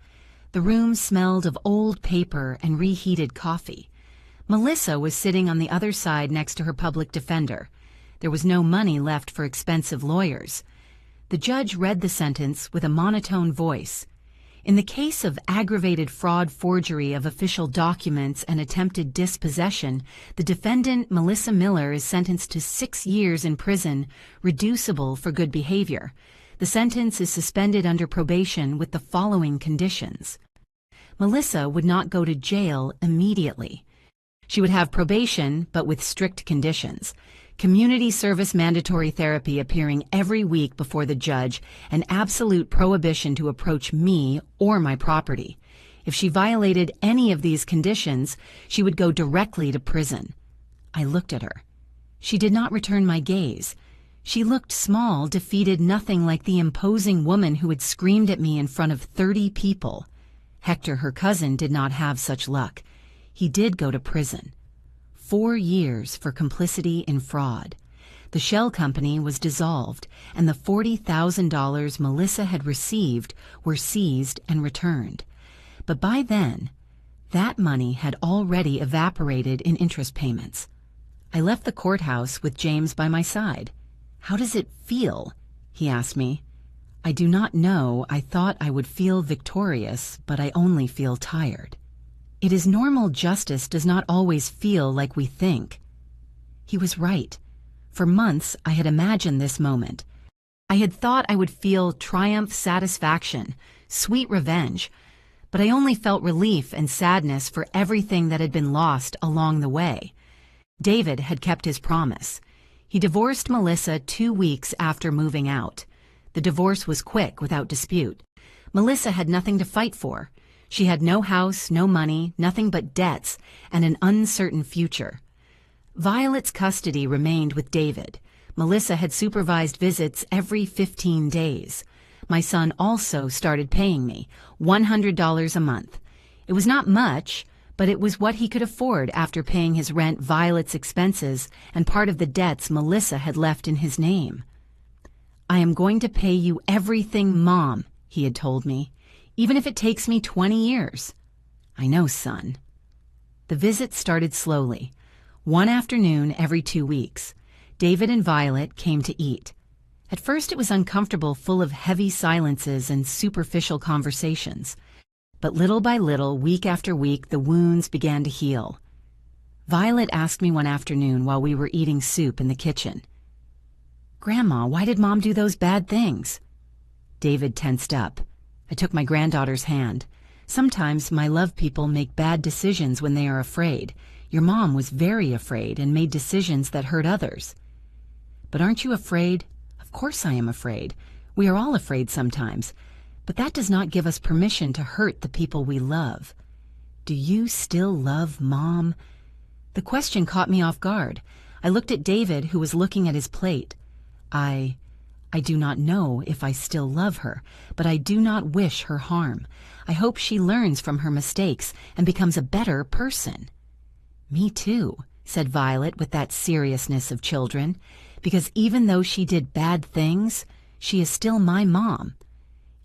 The room smelled of old paper and reheated coffee. Melissa was sitting on the other side next to her public defender. There was no money left for expensive lawyers. The judge read the sentence with a monotone voice. In the case of aggravated fraud, forgery of official documents, and attempted dispossession, the defendant, Melissa Miller, is sentenced to 6 years in prison, reducible for good behavior. The sentence is suspended under probation with the following conditions. Melissa would not go to jail immediately. She would have probation, but with strict conditions. Community service mandatory therapy appearing every week before the judge, and absolute prohibition to approach me or my property. If she violated any of these conditions, she would go directly to prison. I looked at her. She did not return my gaze. She looked small, defeated, nothing like the imposing woman who had screamed at me in front of 30 people. Hector, her cousin, did not have such luck. He did go to prison. 4 years for complicity in fraud. The shell company was dissolved, and the $40,000 Melissa had received were seized and returned. But by then, that money had already evaporated in interest payments. I left the courthouse with James by my side. "How does it feel?" he asked me. "I do not know. I thought I would feel victorious, but I only feel tired." It is normal. Justice does not always feel like we think. He was right. For months, I had imagined this moment. I had thought I would feel triumph, satisfaction, sweet revenge, but I only felt relief and sadness for everything that had been lost along the way. David had kept his promise. He divorced Melissa 2 weeks after moving out. The divorce was quick, without dispute. Melissa had nothing to fight for. She had no house, no money, nothing but debts, and an uncertain future. Violet's custody remained with David. Melissa had supervised visits every 15 days. My son also started paying me $100 a month. It was not much, but it was what he could afford after paying his rent, Violet's expenses, and part of the debts Melissa had left in his name. "I am going to pay you everything, Mom," he had told me, "even if it takes me 20 years. "I know, son." The visits started slowly. 1 afternoon every 2 weeks. David and Violet came to eat. At first it was uncomfortable, full of heavy silences and superficial conversations. But little by little, week after week, the wounds began to heal. Violet asked me one afternoon while we were eating soup in the kitchen, "Grandma, why did Mom do those bad things?" David tensed up. I took my granddaughter's hand. "Sometimes my love people make bad decisions when they are afraid. Your mom was very afraid and made decisions that hurt others." "But aren't you afraid?" "Of course I am afraid. We are all afraid sometimes. But that does not give us permission to hurt the people we love." "Do you still love Mom?" The question caught me off guard. I looked at David, who was looking at his plate. I do not know if I still love her, but I do not wish her harm. I hope she learns from her mistakes and becomes a better person." "Me too," said Violet with that seriousness of children, "because even though she did bad things, she is still my mom."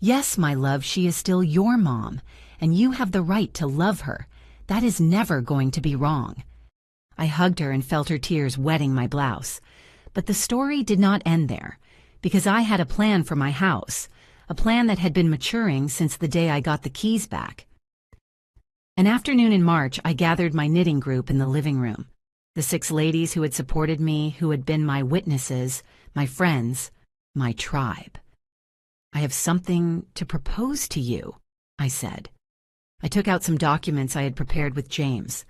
"Yes, my love, she is still your mom, and you have the right to love her. That is never going to be wrong." I hugged her and felt her tears wetting my blouse. But the story did not end there, because I had a plan for my house, a plan that had been maturing since the day I got the keys back. An afternoon in March, I gathered my knitting group in the living room. The 6 ladies who had supported me, who had been my witnesses, my friends, my tribe. "I have something to propose to you," I said. I took out some documents I had prepared with James.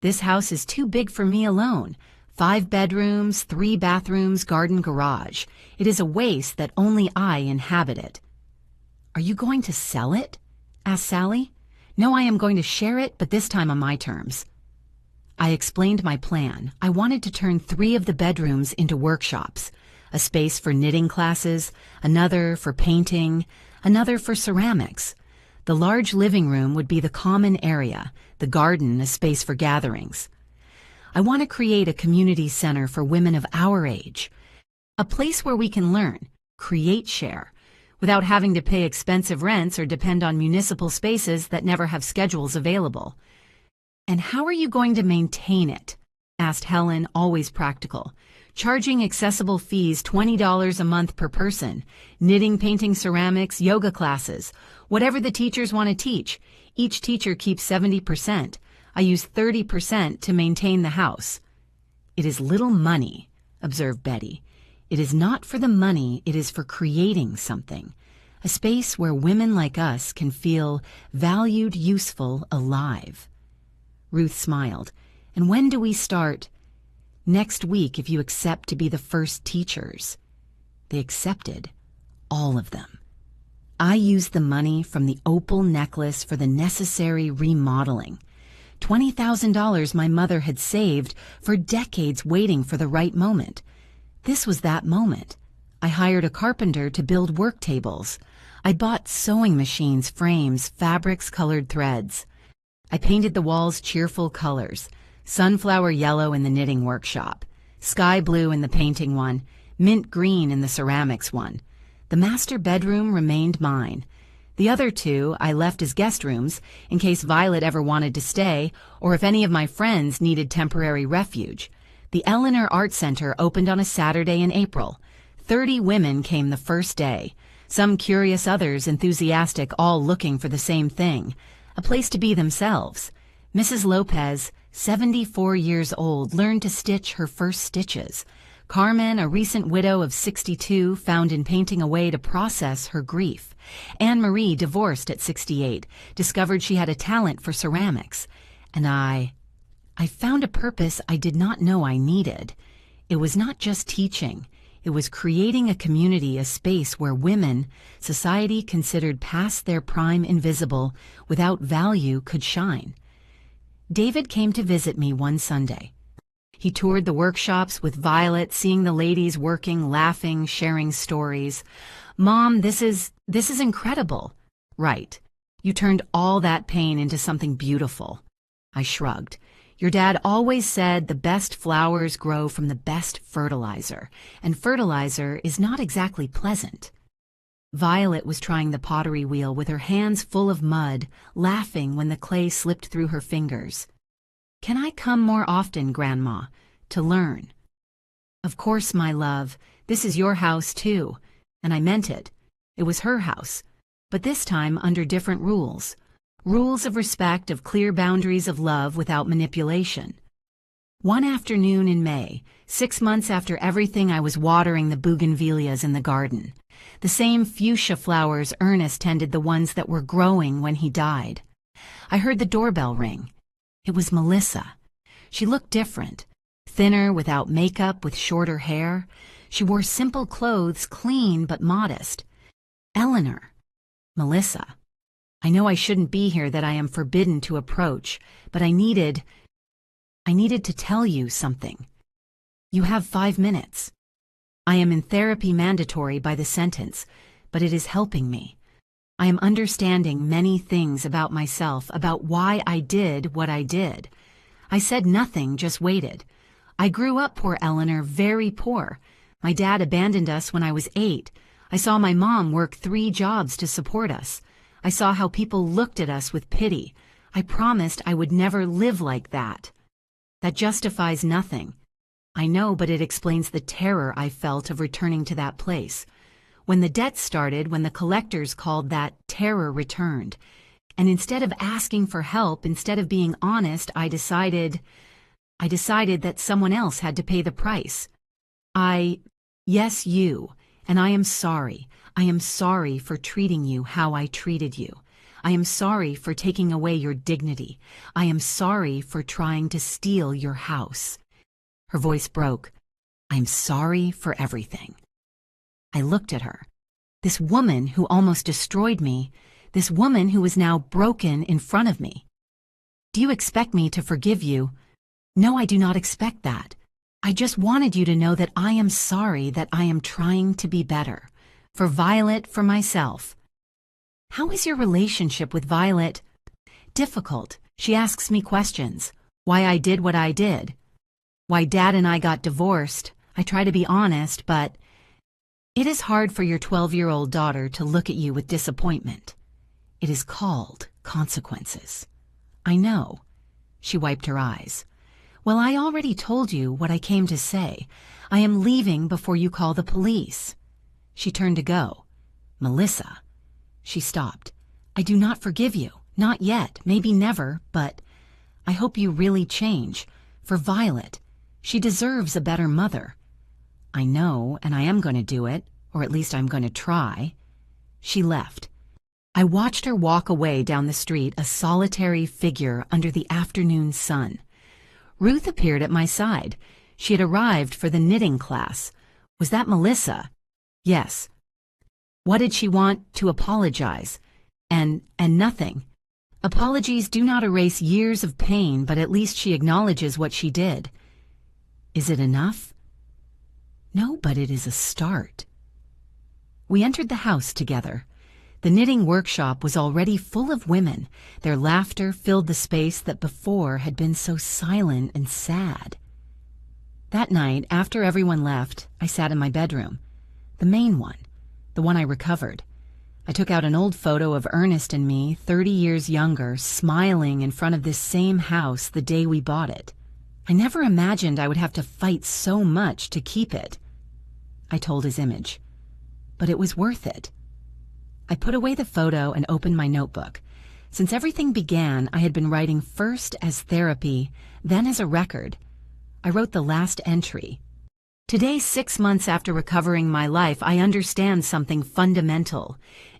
"This house is too big for me alone. 5 bedrooms, 3 bathrooms, garden, garage. It is a waste that only I inhabit it." "Are you going to sell it?" asked Sally. "No, I am going to share it, but this time on my terms." I explained my plan. I wanted to turn 3 of the bedrooms into workshops, a space for knitting classes, another for painting, another for ceramics. The large living room would be the common area, the garden a space for gatherings. I want to create a community center for women of our age, a place where we can learn, create, share, without having to pay expensive rents or depend on municipal spaces that never have schedules available. "And how are you going to maintain it?" asked Helen, always practical. "Charging accessible fees, $20 a month per person, knitting, painting, ceramics, yoga classes, whatever the teachers want to teach. Each teacher keeps 70%. I use 30% to maintain the house." "It is little money," observed Betty. "It is not for the money, it is for creating something. A space where women like us can feel valued, useful, alive." Ruth smiled. "And when do we start?" "Next week, if you accept to be the first teachers." They accepted, all of them. I used the money from the opal necklace for the necessary remodeling. $20,000 my mother had saved for decades, waiting for the right moment. This was that moment. I hired a carpenter to build work tables. I bought sewing machines, frames, fabrics, colored threads. I painted the walls cheerful colors, sunflower yellow in the knitting workshop, sky blue in the painting one, mint green in the ceramics one. The master bedroom remained mine. The other two I left as guest rooms in case Violet ever wanted to stay or if any of my friends needed temporary refuge. The Eleanor Art Center opened on a Saturday in April. 30 women came the first day, some curious, others enthusiastic, all looking for the same thing, a place to be themselves. Mrs. Lopez, 74 years old, learned to stitch her first stitches. Carmen, a recent widow of 62, found in painting a way to process her grief. Anne-Marie, divorced at 68, discovered she had a talent for ceramics. And I found a purpose I did not know I needed. It was not just teaching. It was creating a community, a space where women, society considered past their prime, invisible, without value, could shine. David came to visit me one Sunday. He toured the workshops with Violet, seeing the ladies working, laughing, sharing stories. "Mom, this is incredible." "Right. You turned all that pain into something beautiful." I shrugged. "Your dad always said the best flowers grow from the best fertilizer, and fertilizer is not exactly pleasant." Violet was trying the pottery wheel with her hands full of mud, laughing when the clay slipped through her fingers. "Can I come more often, Grandma, to learn?" "Of course, my love. This is your house, too." And I meant it. It was her house, but this time under different rules. Rules of respect, of clear boundaries, of love without manipulation. One afternoon in May, 6 months after everything, I was watering the bougainvilleas in the garden. The same fuchsia flowers Ernest tended, the ones that were growing when he died. I heard the doorbell ring. It was Melissa. She looked different. Thinner, without makeup, with shorter hair. She wore simple clothes, clean but modest. Eleanor. Melissa. I know I shouldn't be here, that I am forbidden to approach, but I needed to tell you something. You have 5 minutes. I am in therapy, mandatory by the sentence, but it is helping me. I am understanding many things about myself, about why I did what I did. I said nothing, just waited. I grew up poor, Eleanor, very poor. My dad abandoned us when I was 8. I saw my mom work 3 jobs to support us. I saw how people looked at us with pity. I promised I would never live like that. That justifies nothing. I know, but it explains the terror I felt of returning to that place. When the debt started, when the collectors called, that terror returned. And instead of asking for help, instead of being honest, I decided that someone else had to pay the price. Yes, you. And I am sorry. I am sorry for treating you how I treated you. I am sorry for taking away your dignity. I am sorry for trying to steal your house. Her voice broke. I am sorry for everything. I looked at her. This woman who almost destroyed me, this woman who was now broken in front of me. Do you expect me to forgive you? No, I do not expect that. I just wanted you to know that I am sorry, that I am trying to be better. For Violet, for myself. How is your relationship with Violet? Difficult. She asks me questions. Why I did what I did. Why Dad and I got divorced. I try to be honest, but it is hard for your 12-year-old daughter to look at you with disappointment. It is called consequences. I know. She wiped her eyes. Well, I already told you what I came to say. I am leaving before you call the police. She turned to go. Melissa. She stopped. I do not forgive you. Not yet. Maybe never, but I hope you really change. For Violet. She deserves a better mother. I know, and I am going to do it, or at least I'm going to try. She left. I watched her walk away down the street, a solitary figure under the afternoon sun. Ruth appeared at my side. She had arrived for the knitting class. Was that Melissa? Yes. What did she want? To apologize. And nothing. Apologies do not erase years of pain, but at least she acknowledges what she did. Is it enough? No, but it is a start. We entered the house together. The knitting workshop was already full of women. Their laughter filled the space that before had been so silent and sad. That night, after everyone left, I sat in my bedroom. The main one, the one I recovered. I took out an old photo of Ernest and me, 30 years younger, smiling in front of this same house the day we bought it. I never imagined I would have to fight so much to keep it. I told his image. But it was worth it. I put away the photo and opened my notebook. Since everything began, I had been writing first as therapy, then as a record. I wrote the last entry. Today, 6 months after recovering my life, I understand something fundamental.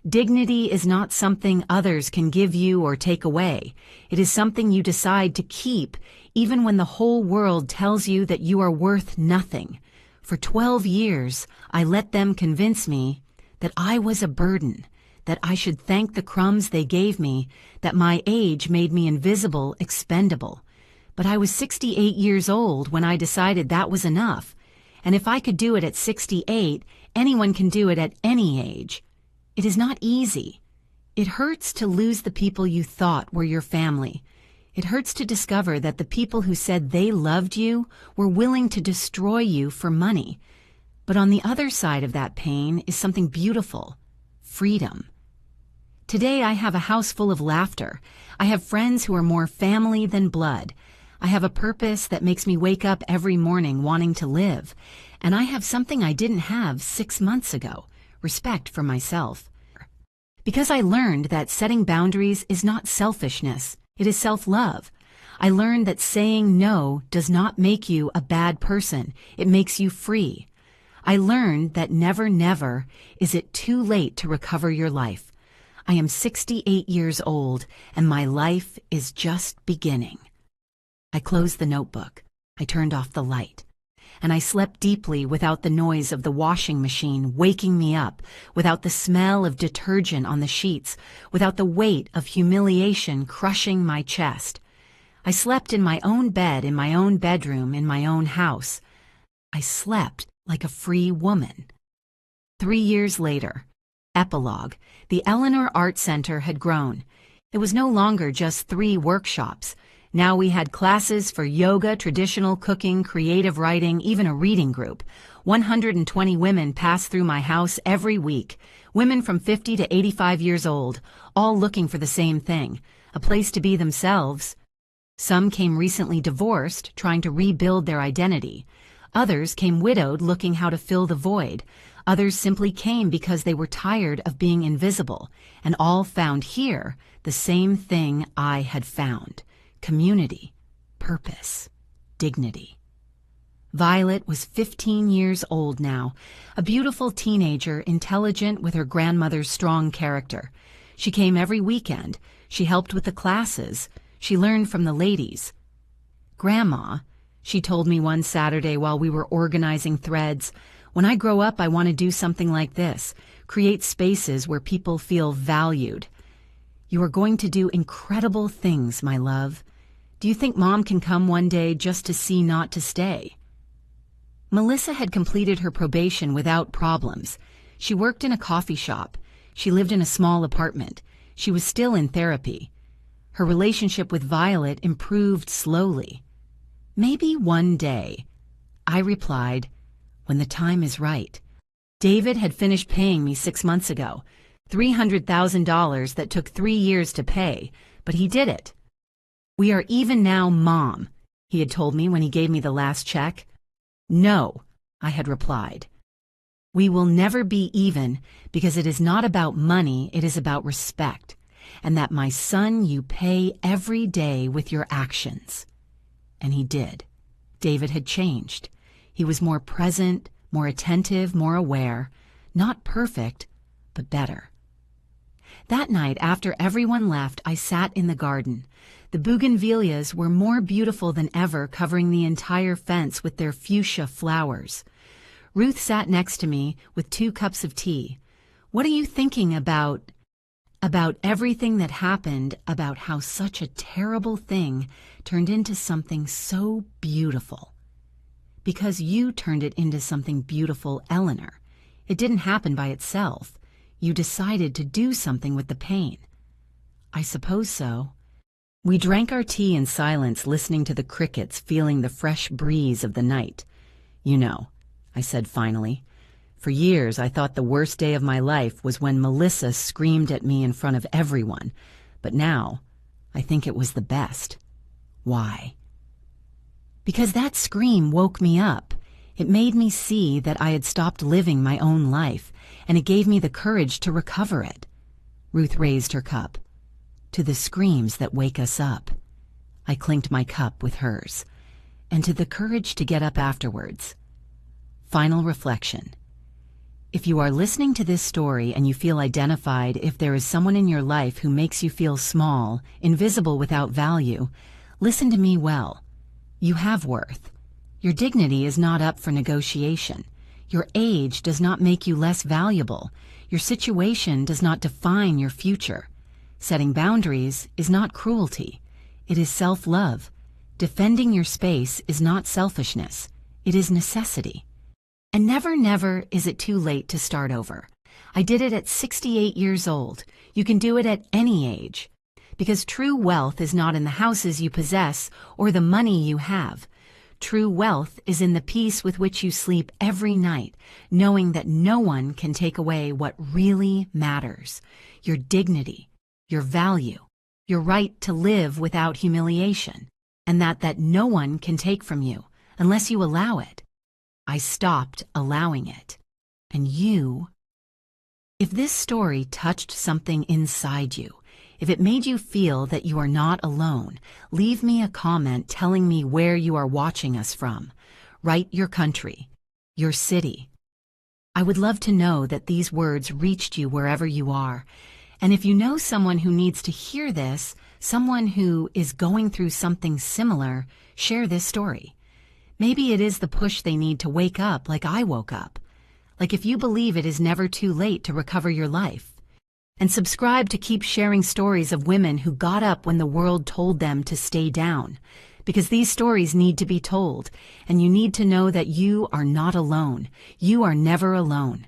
Dignity is not something others can give you or take away. It is something you decide to keep, even when the whole world tells you that you are worth nothing. For 12 years, I let them convince me that I was a burden, that I should thank the crumbs they gave me, that my age made me invisible, expendable. But I was 68 years old when I decided that was enough. And if I could do it at 68, anyone can do it at any age. It is not easy. It hurts to lose the people you thought were your family. It hurts to discover that the people who said they loved you were willing to destroy you for money. But on the other side of that pain is something beautiful: freedom. Today I have a house full of laughter. I have friends who are more family than blood. I have a purpose that makes me wake up every morning wanting to live. And I have something I didn't have 6 months ago: respect for myself. Because I learned that setting boundaries is not selfishness, it is self-love. I learned that saying no does not make you a bad person, it makes you free. I learned that never, never is it too late to recover your life. I am 68 years old, and my life is just beginning. I closed the notebook. I turned off the light. And I slept deeply without the noise of the washing machine waking me up, without the smell of detergent on the sheets, without the weight of humiliation crushing my chest. I slept in my own bed, in my own bedroom, in my own house. I slept like a free woman. 3 years later. Epilogue. The Eleanor Art Center had grown. It was no longer just 3 workshops. Now we had classes for yoga, traditional cooking, creative writing, even a reading group. 120 women passed through my house every week. Women from 50 to 85 years old, all looking for the same thing: a place to be themselves. Some came recently divorced, trying to rebuild their identity. Others came widowed, looking how to fill the void. Others simply came because they were tired of being invisible, and all found here the same thing I had found: community, purpose, dignity. Violet was 15 years old now, a beautiful teenager, intelligent with her grandmother's strong character. She came every weekend. She helped with the classes. She learned from the ladies. "Grandma," she told me one Saturday while we were organizing threads, "when I grow up, I want to do something like this, create spaces where people feel valued. You are going to do incredible things, my love. Do you think Mom can come one day just to see, not to stay?" Melissa had completed her probation without problems. She worked in a coffee shop. She lived in a small apartment. She was still in therapy. Her relationship with Violet improved slowly. "Maybe one day," I replied, "when the time is right." David had finished paying me 6 months ago, $300,000 that took 3 years to pay, but he did it. "We are even now, Mom," he had told me when he gave me the last check. "No," I had replied. "We will never be even because it is not about money, it is about respect. And that, my son, you pay every day with your actions." And he did. David had changed. He was more present, more attentive, more aware. Not perfect, but better. That night, after everyone left, I sat in the garden. The bougainvilleas were more beautiful than ever, covering the entire fence with their fuchsia flowers. Ruth sat next to me with 2 cups of tea. "What are you thinking about?" "About everything that happened, about how such a terrible thing turned into something so beautiful." Because you turned it into something beautiful, Eleanor. It didn't happen by itself. You decided to do something with the pain. I suppose so. We drank our tea in silence, listening to the crickets, feeling the fresh breeze of the night. You know, I said finally, for years I thought the worst day of my life was when Melissa screamed at me in front of everyone, but now I think it was the best. Why? Because that scream woke me up. It made me see that I had stopped living my own life, and it gave me the courage to recover it. Ruth raised her cup. To the screams that wake us up. I clinked my cup with hers. And to the courage to get up afterwards. Final reflection. If you are listening to this story and you feel identified, if there is someone in your life who makes you feel small, invisible, without value, listen to me well. You have worth. Your dignity is not up for negotiation. Your age does not make you less valuable. Your situation does not define your future. Setting boundaries is not cruelty. It is self-love. Defending your space is not selfishness. It is necessity. And never, never is it too late to start over. I did it at 68 years old. You can do it at any age. Because true wealth is not in the houses you possess or the money you have. True wealth is in the peace with which you sleep every night, knowing that no one can take away what really matters. Your dignity, your value, your right to live without humiliation, and that no one can take from you unless you allow it. I stopped allowing it. And you... If this story touched something inside you, if it made you feel that you are not alone, leave me a comment telling me where you are watching us from. Write your country, your city. I would love to know that these words reached you wherever you are. And if you know someone who needs to hear this, someone who is going through something similar, share this story. Maybe it is the push they need to wake up like I woke up. Like if you believe it is never too late to recover your life. And subscribe to keep sharing stories of women who got up when the world told them to stay down. Because these stories need to be told, and you need to know that you are not alone. You are never alone.